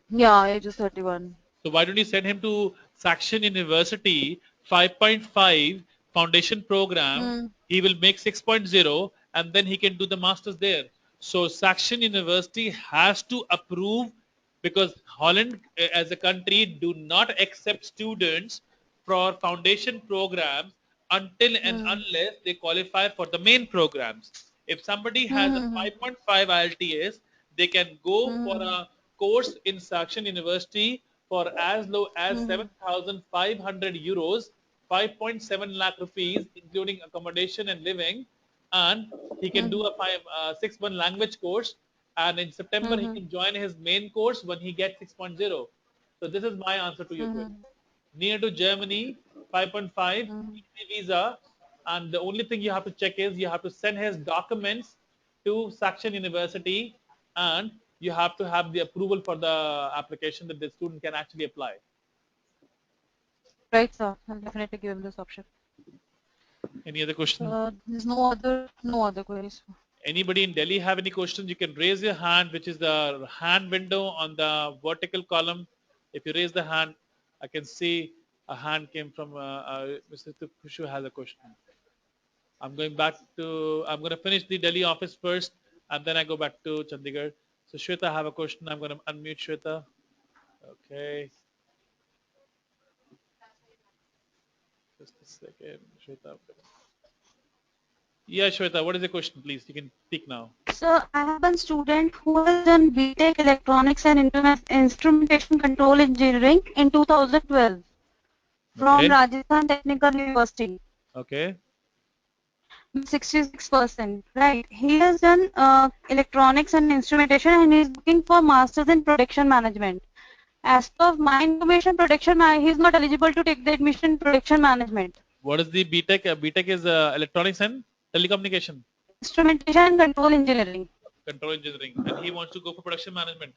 Yeah, age is 31. So why don't you send him to Saxion University 5.5 foundation program? Hmm. He will make 6.0 and then he can do the masters there. So Saxion University has to approve because Holland as a country do not accept students for foundation programs until and Hmm. unless they qualify for the main programs. If somebody has a Hmm. 5.5 IELTS, they can go for Hmm. a course in Saxion University for as low as Hmm. 7,500 euros, 5.7 lakh rupees, including accommodation and living, and he can do Hmm. a 6-month language course. And in September, he Hmm. can join his main course when he gets 6.0. So this is my answer to your Hmm. question. Near to Germany, 5.5, Hmm. easy visa, and the only thing you have to check is you have to send his documents to Saxion University, and you have to have the approval for the application that the student can actually apply. Right, sir. I'll definitely give him this option. Any other question? There's no other queries. Anybody in Delhi have any questions? You can raise your hand, which is the hand window on the vertical column. If you raise the hand, I can see a hand came from Mr. Kushu has a question. I'm going to finish the Delhi office first, and then I go back to Chandigarh. So Shweta, I have a question. I'm going to unmute Shweta. Okay, just a second, Shweta. Yeah, Shweta, what is the question, please? You can speak now. So I have one student who has done BTech Electronics and Instrumentation Control Engineering in 2012 from Okay, Rajasthan Technical University okay. with 66%. Right. He has done electronics and instrumentation and he is looking for masters in production management. As per my information, he is not eligible to take the admission in production management. What is the BTech? BTech is electronics and telecommunication, Instrumentation and control engineering. control engineering, and he wants to go for production management.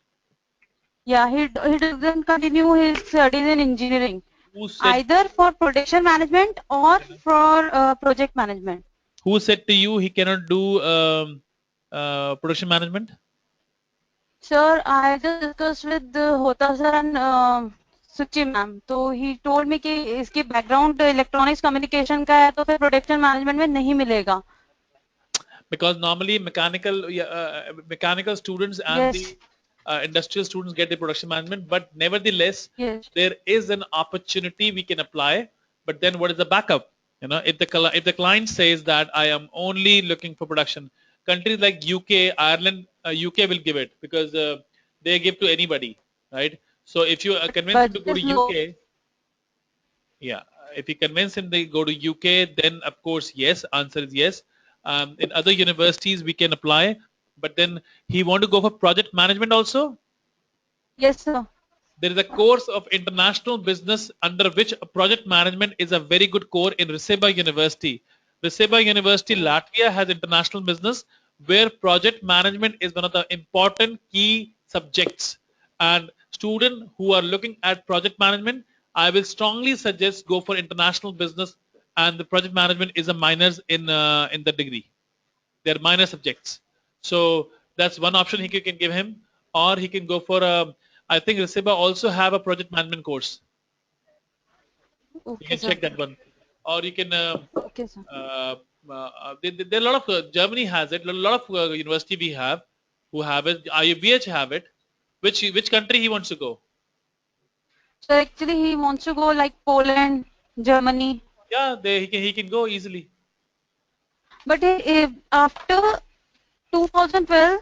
Yeah, he doesn't continue his studies in engineering, Who said? either for production management or for project management. Who said to you he cannot do production management? Sir, I just discussed with Hota sir and Suchi ma'am. तो he told me कि इसकी background electronics communication का है तो फिर production management में नहीं मिलेगा. Because normally mechanical students and Yes, the industrial students get the production management, but nevertheless yes, there is an opportunity we can apply. But then what is the backup? You know, if the client says that I am only looking for production, countries like UK, Ireland, UK will give it because they give to anybody, right? So if you but convince him to budget go to is low. UK, yeah, if you convince him they go to UK, then of course yes. Answer is yes. In other universities we can apply, but then he want to go for project management also. Yes, sir. There is a course of international business under which project management is a very good core in Riseba University. Riseba University, Latvia has international business where project management is one of the important key subjects. And student who are looking at project management, I will strongly suggest go for international business, and the project management is a minors in the degree. They're minor subjects. So that's one option he can give him, or he can go for a. I think Reciba also have a project management course. You Okay, can sir. check that one, or you can. Okay, sir. There are a lot of Germany has it. A lot of university we have who have it. IUBH have it. Which country he wants to go? So actually, he wants to go like Poland, Germany. Yeah, he can go easily. But after 2012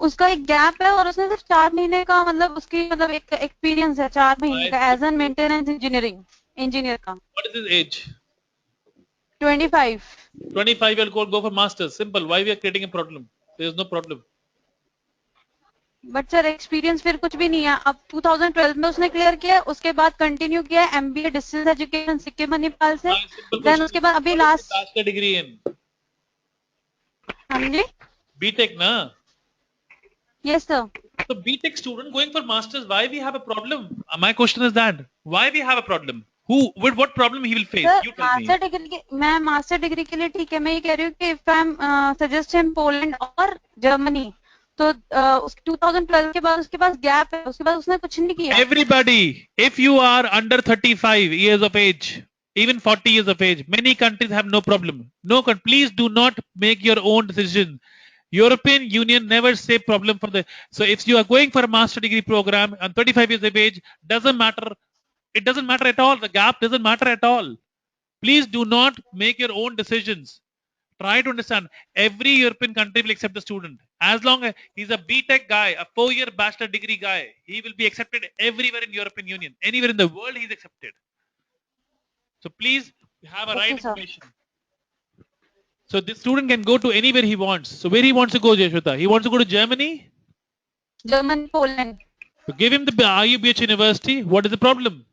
उसका एक gap है और उसने सिर्फ 4 महीने का मतलब उसकी मतलब एक एक्सपीरियंस है 4 महीने I का think as an maintenance engineer का what is his age? 25. 25 year old go for masters. Simple. Why we are creating a problem? There is no problem. But sir experience फिर कुछ भी नहीं है अब 2012 में उसने क्लियर किया उसके बाद कंटिन्यू किया MBA distance education Sikkim Manipal से My simple देन question उसके is, बाद अभी what is the last bachelor degree in? हाँ जी BTech, na? Yes sir So BTech student going for masters, why we have a problem? My question is that why we have a problem? With what problem he will face? Sir You tell me. Master degree के मैं master degree के लिए ठीक है मैं ये कह रही हूँ कि if I am suggest him Poland और जर्मनी तो 2012 के बाद उसके पास गैप है उसके बाद उसने कुछ नहीं किया Everybody, if you are under 35 years of age, even 40 years of age, many countries have no problem. Please do not make your own decision. European Union never say problem for the. So if you are going for a master degree program and 35 years of age, doesn't matter. It doesn't matter at all. The gap doesn't matter at all. Please do not make your own decisions. Try to understand. Every European country will accept the student. As long as he's a BTech guy, a 4-year bachelor degree guy, he will be accepted everywhere in European Union. Anywhere in the world, he's accepted. So please have a right Okay, sir. information. So this student can go to anywhere he wants. So where he wants to go, Jeshwata? He wants to go to Germany? Germany Poland So give him the IUBH University. What is the problem?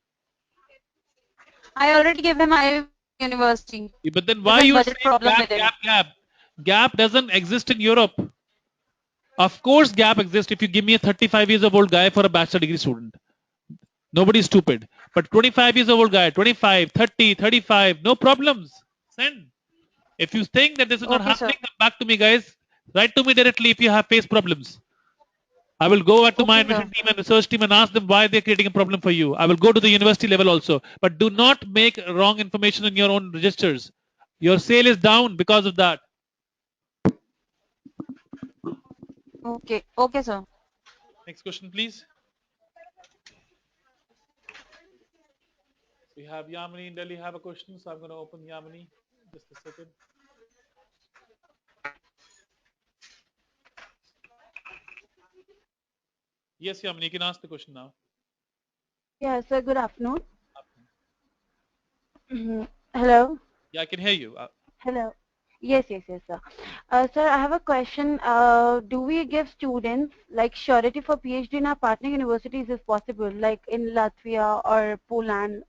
I already gave him IIM University. But then why There's a you budget say problem gap, with it. gap, gap? Gap doesn't exist in Europe. Of course, gap exists if you give me a 35 years old guy for a bachelor degree student. Nobody is stupid. But 25 years old guy, 25, 30, 35, no problems. Send. If you think that this is not Okay, sir. happening, come back to me, guys. Write to me directly if you have face problems. I will go back to my Okay, sir. admission team and research team and ask them why they're creating a problem for you. I will go to the university level also. But do not make wrong information in your own registers. Your sale is down because of that. Okay, okay, sir. Next question, please. We have Yamini in Delhi have a question, so I'm going to open Yamini. Just a second. Yes, Yamini, you can ask the question now. Yeah, sir, good afternoon. Hello. Yeah, I can hear you. Hello. Yes, sir. Sir, I have a question. Do we give students like surety for PhD in our partner universities if possible, like in Latvia or Poland?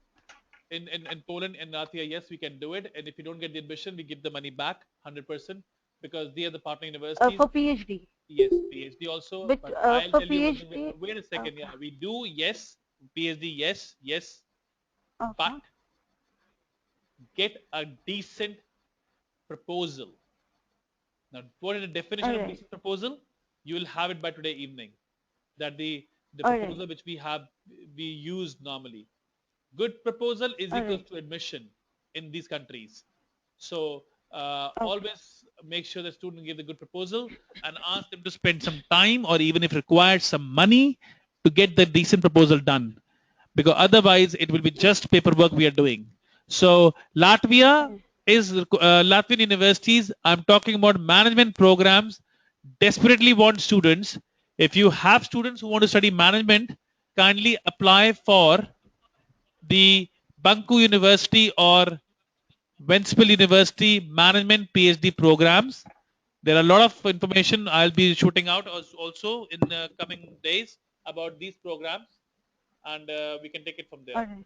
In Poland and Latvia, yes, we can do it. And if you don't get the admission, we give the money back 100% because they are the partner universities. For PhD. Yes, PhD also. But, I'll for tell you one PhD, thing. Wait a second. Yeah, we do. Yes, PhD. Yes. Okay. But get a decent proposal. Now, what is the definition of Alright. decent proposal? You will have it by today evening. That the Alright. proposal which we use normally. Good proposal is equal Alright. to admission in these countries. So Okay. always make sure the student give the good proposal and ask them to spend some time or even if required some money to get the decent proposal done. Because otherwise it will be just paperwork we are doing. So Latvia is Latvian universities. I'm talking about management programs desperately want students. If you have students who want to study management, kindly apply for the Banku University or Ventspils University management PhD programs. There are a lot of information I'll be shooting out also in the coming days about these programs, and we can take it from there. Alright.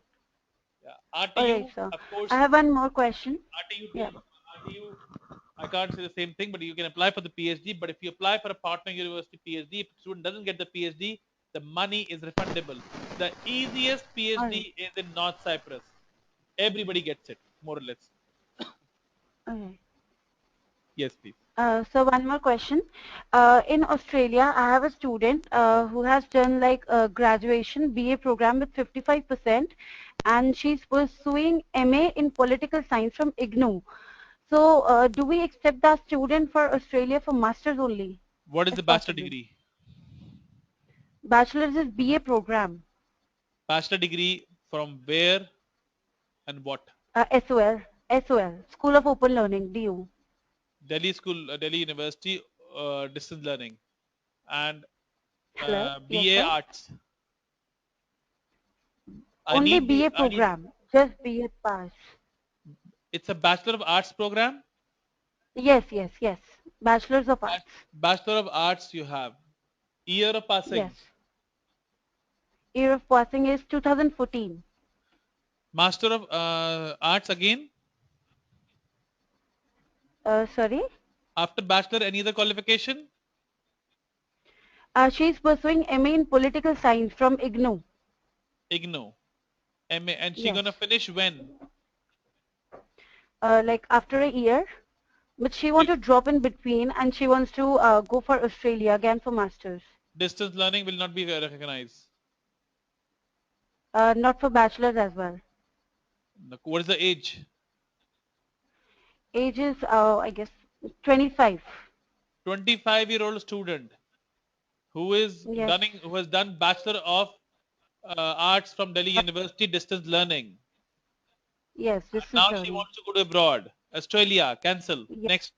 Yeah. RTU, Alright, sir. of course. I have one more question. RTU, Yeah. RTU, I can't say the same thing, but you can apply for the PhD. But if you apply for a partner university PhD, if the student doesn't get the PhD, The money is refundable. The easiest PhD is in North Cyprus. Everybody gets it, more or less. Okay. Yes, please. So one more question. In Australia, I have a student who has done like a graduation BA program with 55%, and she's pursuing MA in political science from IGNOU. So do we accept that student for Australia for masters only, What is the if bachelor possible? degree? Bachelor's is BA program. Bachelor degree from where and what? SOL, School of Open Learning, DU. Delhi School, Delhi University, distance learning, and Hello? Yes, BA sir. Arts. I Only need the. BA I need. program, just BA pass. It's a Bachelor of Arts program. Yes, yes, yes. Bachelor's of Arts. Bachelor of Arts you have. Year of Yes. passing. Year of passing is 2014. Master of Arts again. Sorry? After Bachelor, any other qualification? She's pursuing MA in Political Science from IGNOU. IGNOU. MA. And she Yes. gonna finish when? Like after a year. But she wants to drop in between and she wants to go for Australia again for Masters. Distance learning will not be recognized. Not for Bachelor's as well. What is the age? Age is, I guess, 25. 25-year-old student who is Yes. who has done Bachelor of Arts from Delhi University distance learning. Yes, And distance now she learning. wants to go to abroad. Australia, cancel. Yes, Next,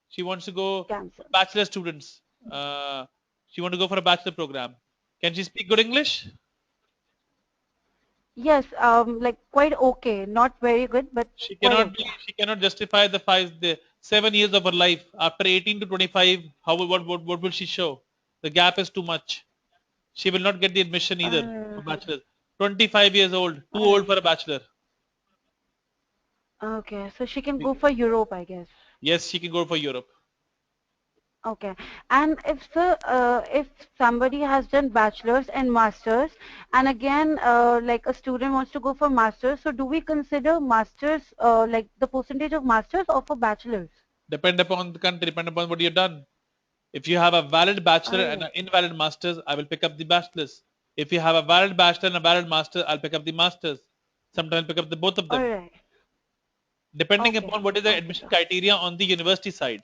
she wants to go cancel. bachelor students. She want to go for a bachelor program. Can she speak good English? Yes, like quite okay. Not very good, but She quite cannot be. okay. She cannot justify the 7 years of her life after 18 to 25. How what will she show? The gap is too much. She will not get the admission either for Uh, bachelor. 25 years old, too old alright. for a bachelor. Okay, so she can go for Europe, I guess. Yes, she can go for Europe. Okay. And if somebody has done bachelor's and master's, and again, like a student wants to go for master's, so do we consider master's, like the percentage of master's or for bachelor's? Depend upon the country, depend upon what you've done. If you have a valid bachelor and an Alright. invalid master's, I will pick up the bachelor's. If you have a valid bachelor and a valid master, I'll pick up the master's. Sometimes I'll pick up the both of them, Alright. depending Okay. upon what is the Okay, admission sir. criteria on the university side.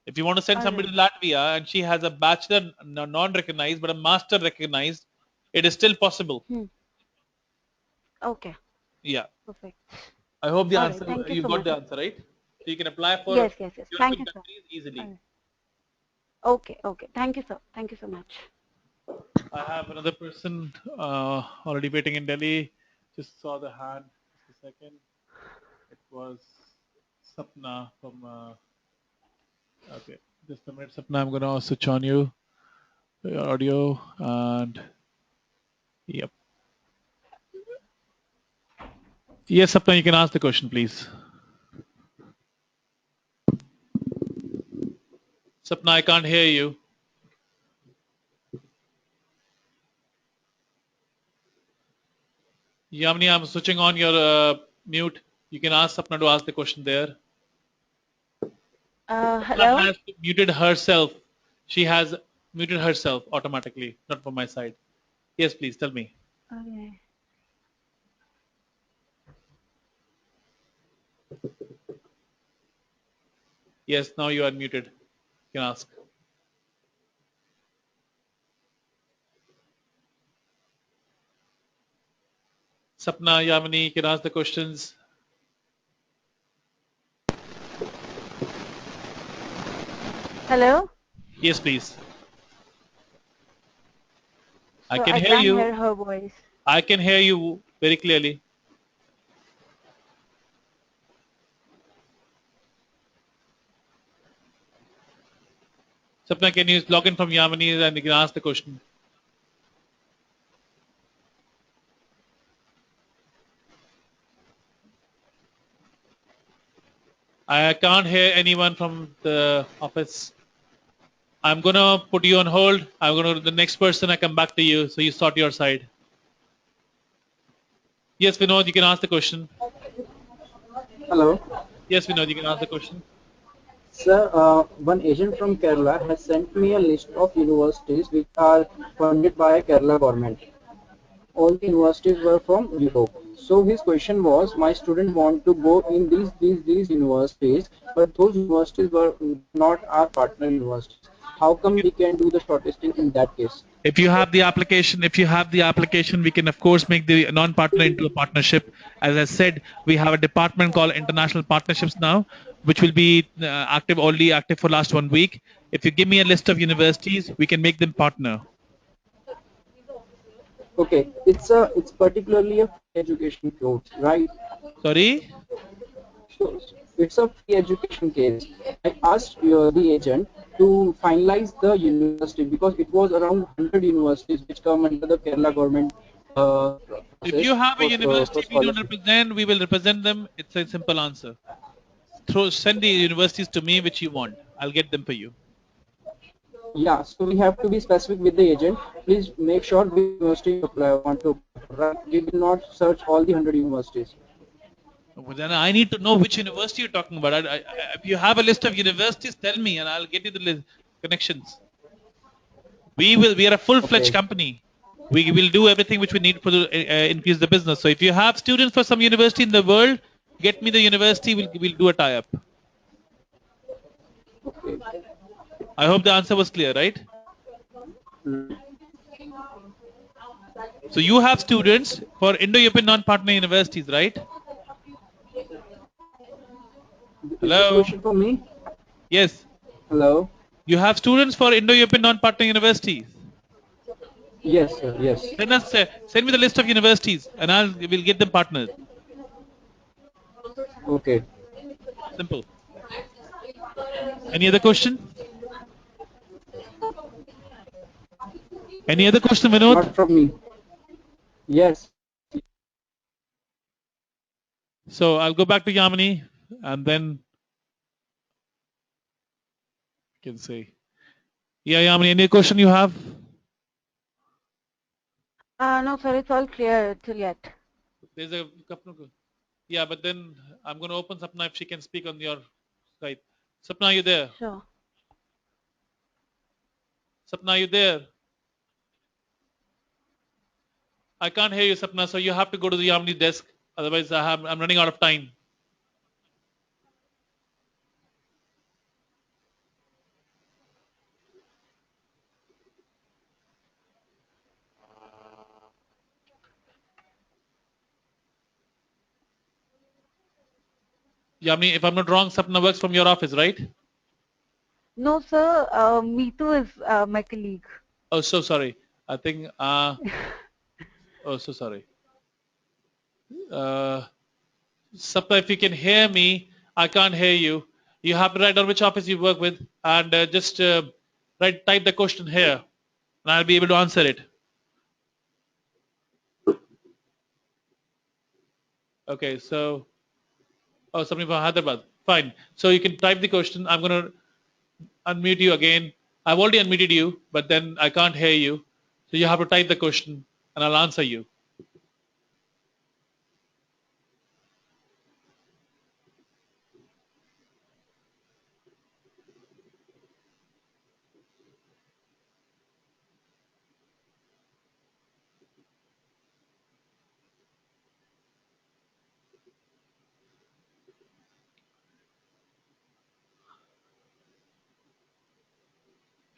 If you want to send somebody to Alright. Latvia and she has a bachelor non-recognized but a master recognized, it is still possible. Hmm. Okay. Yeah. Perfect. I hope the Alright. answer Thank you you so got much. the answer right. So you can apply for Yes, yes, yes. Thank European you, sir. countries easily. Alright. Okay, okay. Thank you, sir. Thank you so much. I have another person already waiting in Delhi. Just saw the hand. Just a second. It was Sapna from. Okay, just a minute, Sapna. I'm gonna switch on your audio, and yep. Yes, Sapna, you can ask the question, please. Sapna, I can't hear you. Yamini, I'm switching on your mute. You can ask Sapna to ask the question there. Sapna Hello? has muted herself. She has muted herself automatically, not from my side. Yes, please tell me. Okay. Yes, now you are muted. You can ask. Sapna, Yamini, you can ask the questions. Hello? Yes, please. I So can I hear can't you. hear her voice. I can hear you very clearly. Sapna, can you log in from Yamini and you can ask the question? I can't hear anyone from the office. I'm gonna put you on hold. I'm gonna the next person. I come back to you, so you sort your side. Yes, Vinod, you can ask the question. Hello. Yes, Vinod, you can ask the question. Sir, one agent from Kerala has sent me a list of universities which are funded by Kerala government. All the universities were from Europe. So his question was, my student want to go in these universities, but those universities were not our partner universities. How come we can do the shortlisting in that case? If you have the application, we can of course make the non-partner into a partnership. As I said, we have a department called International Partnerships now, which will be only active for last 1 week. If you give me a list of universities, we can make them partner. Okay, it's particularly a free education course, right? Sorry? So it's a free education case. I asked the agent to finalize the university because it was around 100 universities which come under the Kerala government If process you have a for university we don't scholarship. represent, we will represent them. It's a simple answer. Send the universities to me which you want. I'll get them for you. Yeah, so we have to be specific with the agent. Please make sure which university you want to apply for, right? We will not search all the 100 universities. Well, then I need to know which university you're talking about. If you have a list of universities, tell me and I'll get you the connections. We are a full-fledged Okay. company. We will do everything which we need for the increase the business. So if you have students for some university in the world, get me the university. We'll do a tie-up. Okay. I hope the answer was clear, right? So you have students for Indo-European non-partner universities, right? Is this Hello. question for me? Yes. Hello. You have students for Indo-European non-partner universities. Yes, sir. Yes. Send me the list of universities, and we'll get them partnered. Okay. Simple. Any other question? Any other question, Vinod? Not from me. Yes. So I'll go back to Yamini, and then you can say, yeah, Yamini, any question you have? No, sir, it's all clear till yet. There's a couple of, yeah, but then I'm going to open Sapna if she can speak on your side. Sapna, are you there? Sure. Sapna, are you there? I can't hear you, Sapna, so you have to go to the Yamini desk. Otherwise, I'm running out of time. Yamini, if I'm not wrong, Sapna works from your office, right? No, sir, Meetu is my colleague. Oh, so sorry. I think, oh, so sorry. Sapna, if you can hear me, I can't hear you. You have to write down which office you work with and just type the question here and I'll be able to answer it. Okay, so, oh, somebody from Hyderabad. Fine. So you can type the question. I'm going to unmute you again. I've already unmuted you, but then I can't hear you. So you have to type the question and I'll answer you.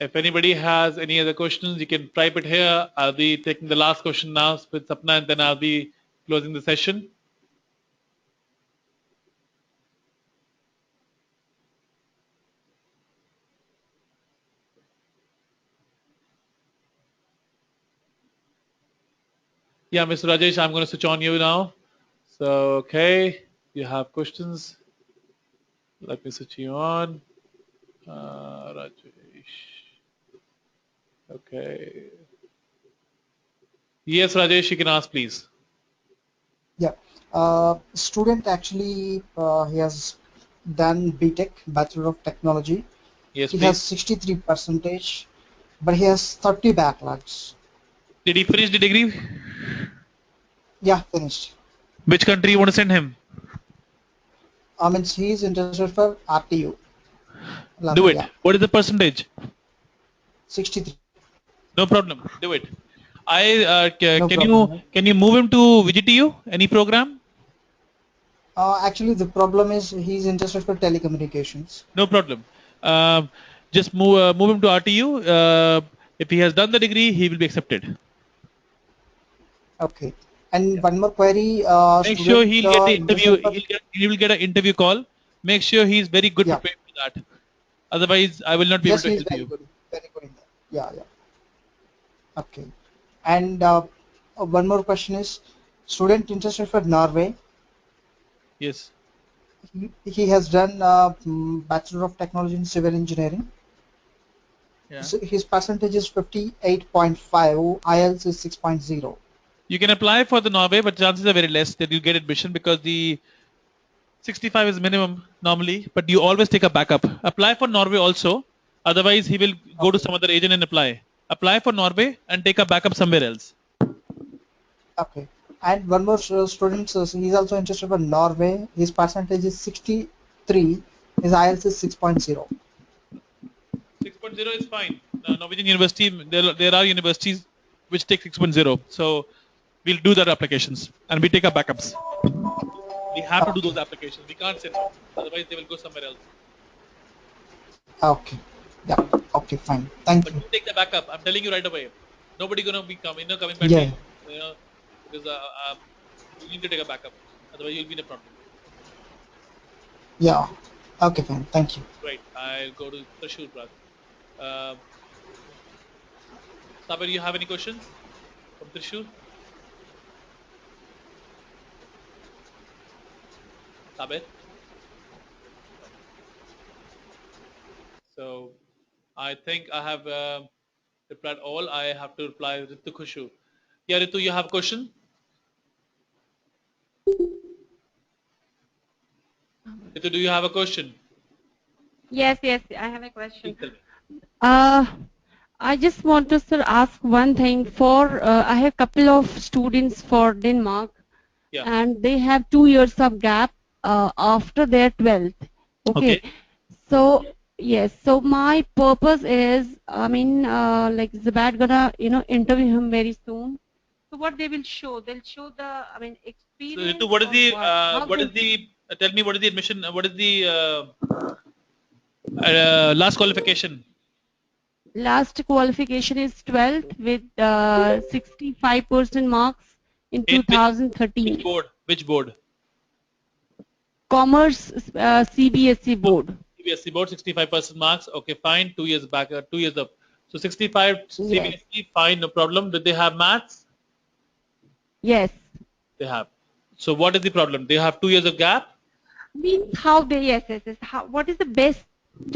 If anybody has any other questions, you can type it here. I'll be taking the last question now with Sapna and then I'll be closing the session. Yeah, Mr. Rajesh, I'm going to switch on you now. So, okay, you have questions. Let me switch you on. Rajesh. Okay. Yes, Rajesh, you can ask, please. Yeah. Student actually he has done BTech, Bachelor of Technology, Yes, He please. has 63 percentage, but he has 30 backlogs. Did he finish the degree? Yeah, finished. Which country you want to send him? I mean, he is interested for RTU. Do it. Latvia. What is the percentage? 63. No problem. Do it. No Can problem. you move him to VGTU? Any program? Actually, the problem is he's interested for telecommunications. No problem. Just move him to RTU. If he has done the degree, he will be accepted. Okay. And one more query. Make sure Student he'll get the interview. interested for, He will get an interview call. Make sure he's very good yeah. prepared for that. Otherwise, I will not be Yes, able to he's help very you. good. Very good in that. Yeah, yeah. Okay. And one more question is, student interested for Norway. Yes. He has done Bachelor of Technology in Civil Engineering. Yeah. So his percentage is 58.5. IELTS is 6.0. You can apply for the Norway, but chances are very less that you get admission because the 65 is minimum normally, but you always take a backup. Apply for Norway also. Otherwise, he will go to some other agent and apply. Apply for Norway and take a backup somewhere else. Okay. And one more student, so he's also interested for Norway. His percentage is 63. His IELTS is 6.0. 6.0 is fine. Norwegian University, there are universities which take 6.0. So we'll do that applications and we take our backups. We have to do those applications. We can't say no. Otherwise, they will go somewhere else. Okay. Yeah. Okay, fine. Thank But you. you take the backup. I'm telling you right away. Nobody gonna be coming back to Yeah. you. Because you need to take a backup. Otherwise, you'll be in a problem. Yeah. Okay, fine. Thank you. Right. I'll go to Trishul, brother. Saber, you have any questions from Trishul? Saber? So I think I have replied all. I have to reply Ritu Khushu. Yeah, Ritu, you have a question? Ritu, do you have a question? Yes, yes, I have a question. Please tell me. I just want to sir ask one thing. For I have a couple of students for Denmark, Yeah. and they have 2 years of gap after their 12th. Okay. So yes. So my purpose is, I mean, like Zabat gonna interview him very soon. So what they will show? They'll show the, I mean, So experience. Ritu, what is or the How what they- is the tell me what is the admission? What is the last qualification? Last qualification is 12th with 65% marks in In which 2013. board? Which board? Commerce CBSE board. CBSE board, 65% marks. Okay, fine. 2 years back, 2 years up. So 65 CBSE, fine, no problem. Did they have maths? Yes. They have. So what is the problem? They have 2 years of gap. Means how they, yes. How, what is the best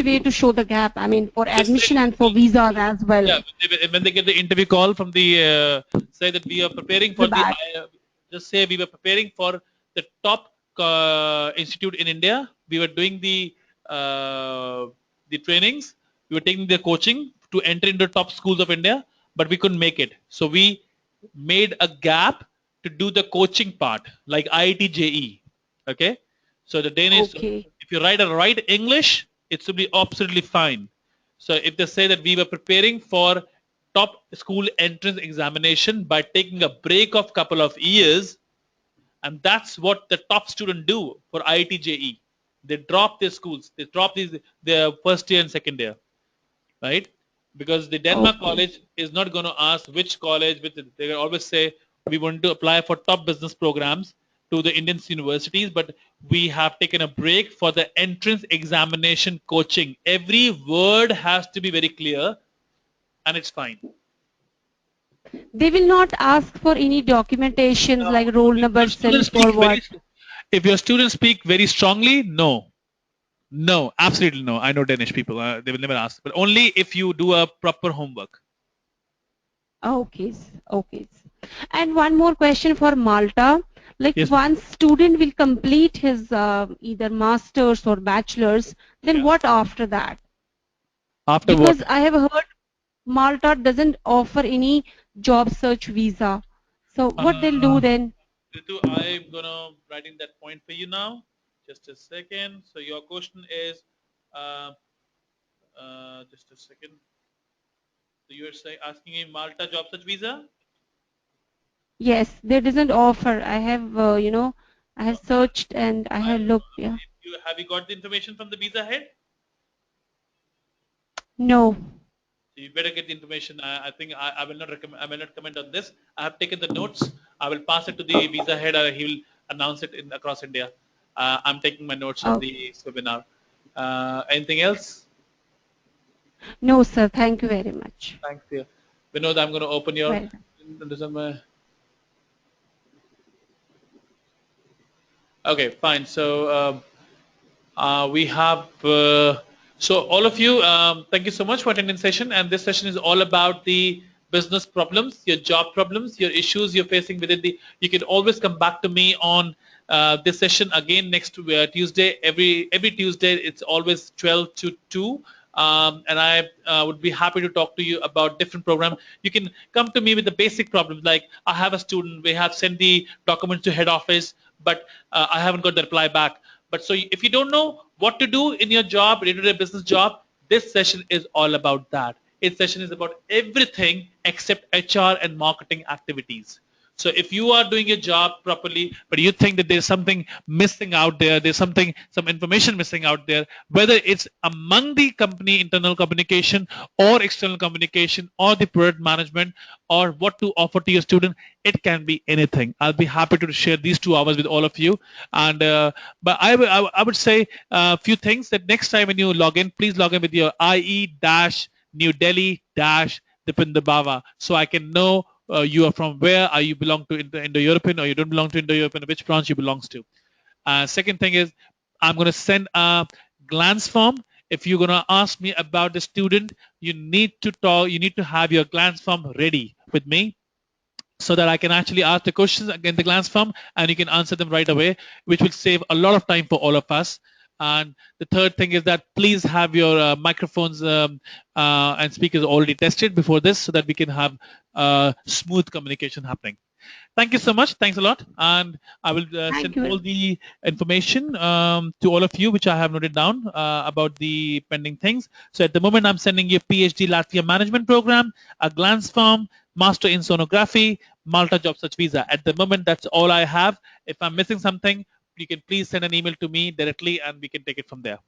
way to show the gap? I mean, for Just admission say- and for visas as well. Yeah, when they get the interview call from the say that we are preparing for the just say we were preparing for the top institute in India. We were doing the trainings. We were taking the coaching to enter into top schools of India, but we couldn't make it. So we made a gap to do the coaching part, like IIT JE. Okay, so the Danish. If you write English, it should be absolutely fine. So if they say that we were preparing for top school entrance examination by taking a break of couple of years, and that's what the top student do for IIT JE. They drop their schools. They drop their first year and second year, right? Because the Denmark college is not going to ask which college. They always say we want to apply for top business programs to the Indian universities, but we have taken a break for the entrance examination coaching. Every word has to be very clear, and it's fine. They will not ask for any documentations like roll number, self forward. If your students speak very strongly, no. No, absolutely no. I know Danish people. They will never ask. But only if you do a proper homework. Okay. And one more question for Malta. Like Yes. once student will complete his either master's or bachelor's, then what after that? After because what? I have heard Malta doesn't offer any job search visa. So what they'll do then? Ritu, I'm gonna writing that point for you now. Just a second. So your question is, uh, just a second. So you are asking me Malta job search visa? Yes, they doesn't offer. I have, I have searched and I have looked. Yeah. Have you got the information from the visa head? No. So you better get the information. I think I will not recommend. I will not comment on this. I have taken the notes. I will pass it to the visa head. He will announce it in across India. I'm taking my notes on Okay. the webinar. Anything else? No, sir. Thank you very much. Thanks, dear. Vinod, I'm going to open your Welcome. resume. Okay, fine. So we have so all of you, thank you so much for attending session. And this session is all about the business problems, your job problems, your issues you're facing within the. You can always come back to me on this session again next Tuesday. Every Tuesday, it's always 12 to 2. And I would be happy to talk to you about different program. You can come to me with the basic problems like I have a student, we have sent the documents to head office, but I haven't got the reply back. But so if you don't know what to do in your job, day-to-day business job, this session is all about that. This session is about everything except HR and marketing activities. So if you are doing your job properly, but you think that there's something missing out there, there's some information missing out there, whether it's among the company internal communication or external communication or the product management or what to offer to your student, it can be anything. I'll be happy to share these 2 hours with all of you. And but I would say a few things that next time when you log in, please log in with your IE-New Delhi-Dipindabava so I can know you are from where, are you belong to Indo-European or you don't belong to Indo-European, which branch you belongs to. Second thing is I'm going to send a glance form. If you're going to ask me about the student, you need to have your glance form ready with me so that I can actually ask the questions again the glance form and you can answer them right away, which will save a lot of time for all of us. And the third thing is that please have your microphones and speakers already tested before this so that we can have smooth communication happening. Thank you so much. Thanks a lot. And I will send Thank you. all the information to all of you, which I have noted down about the pending things. So at the moment, I'm sending you PhD Latvia Management Program, a glance form, Master in Sonography, Malta Job Search Visa. At the moment, that's all I have. If I'm missing something, you can please send an email to me directly and we can take it from there.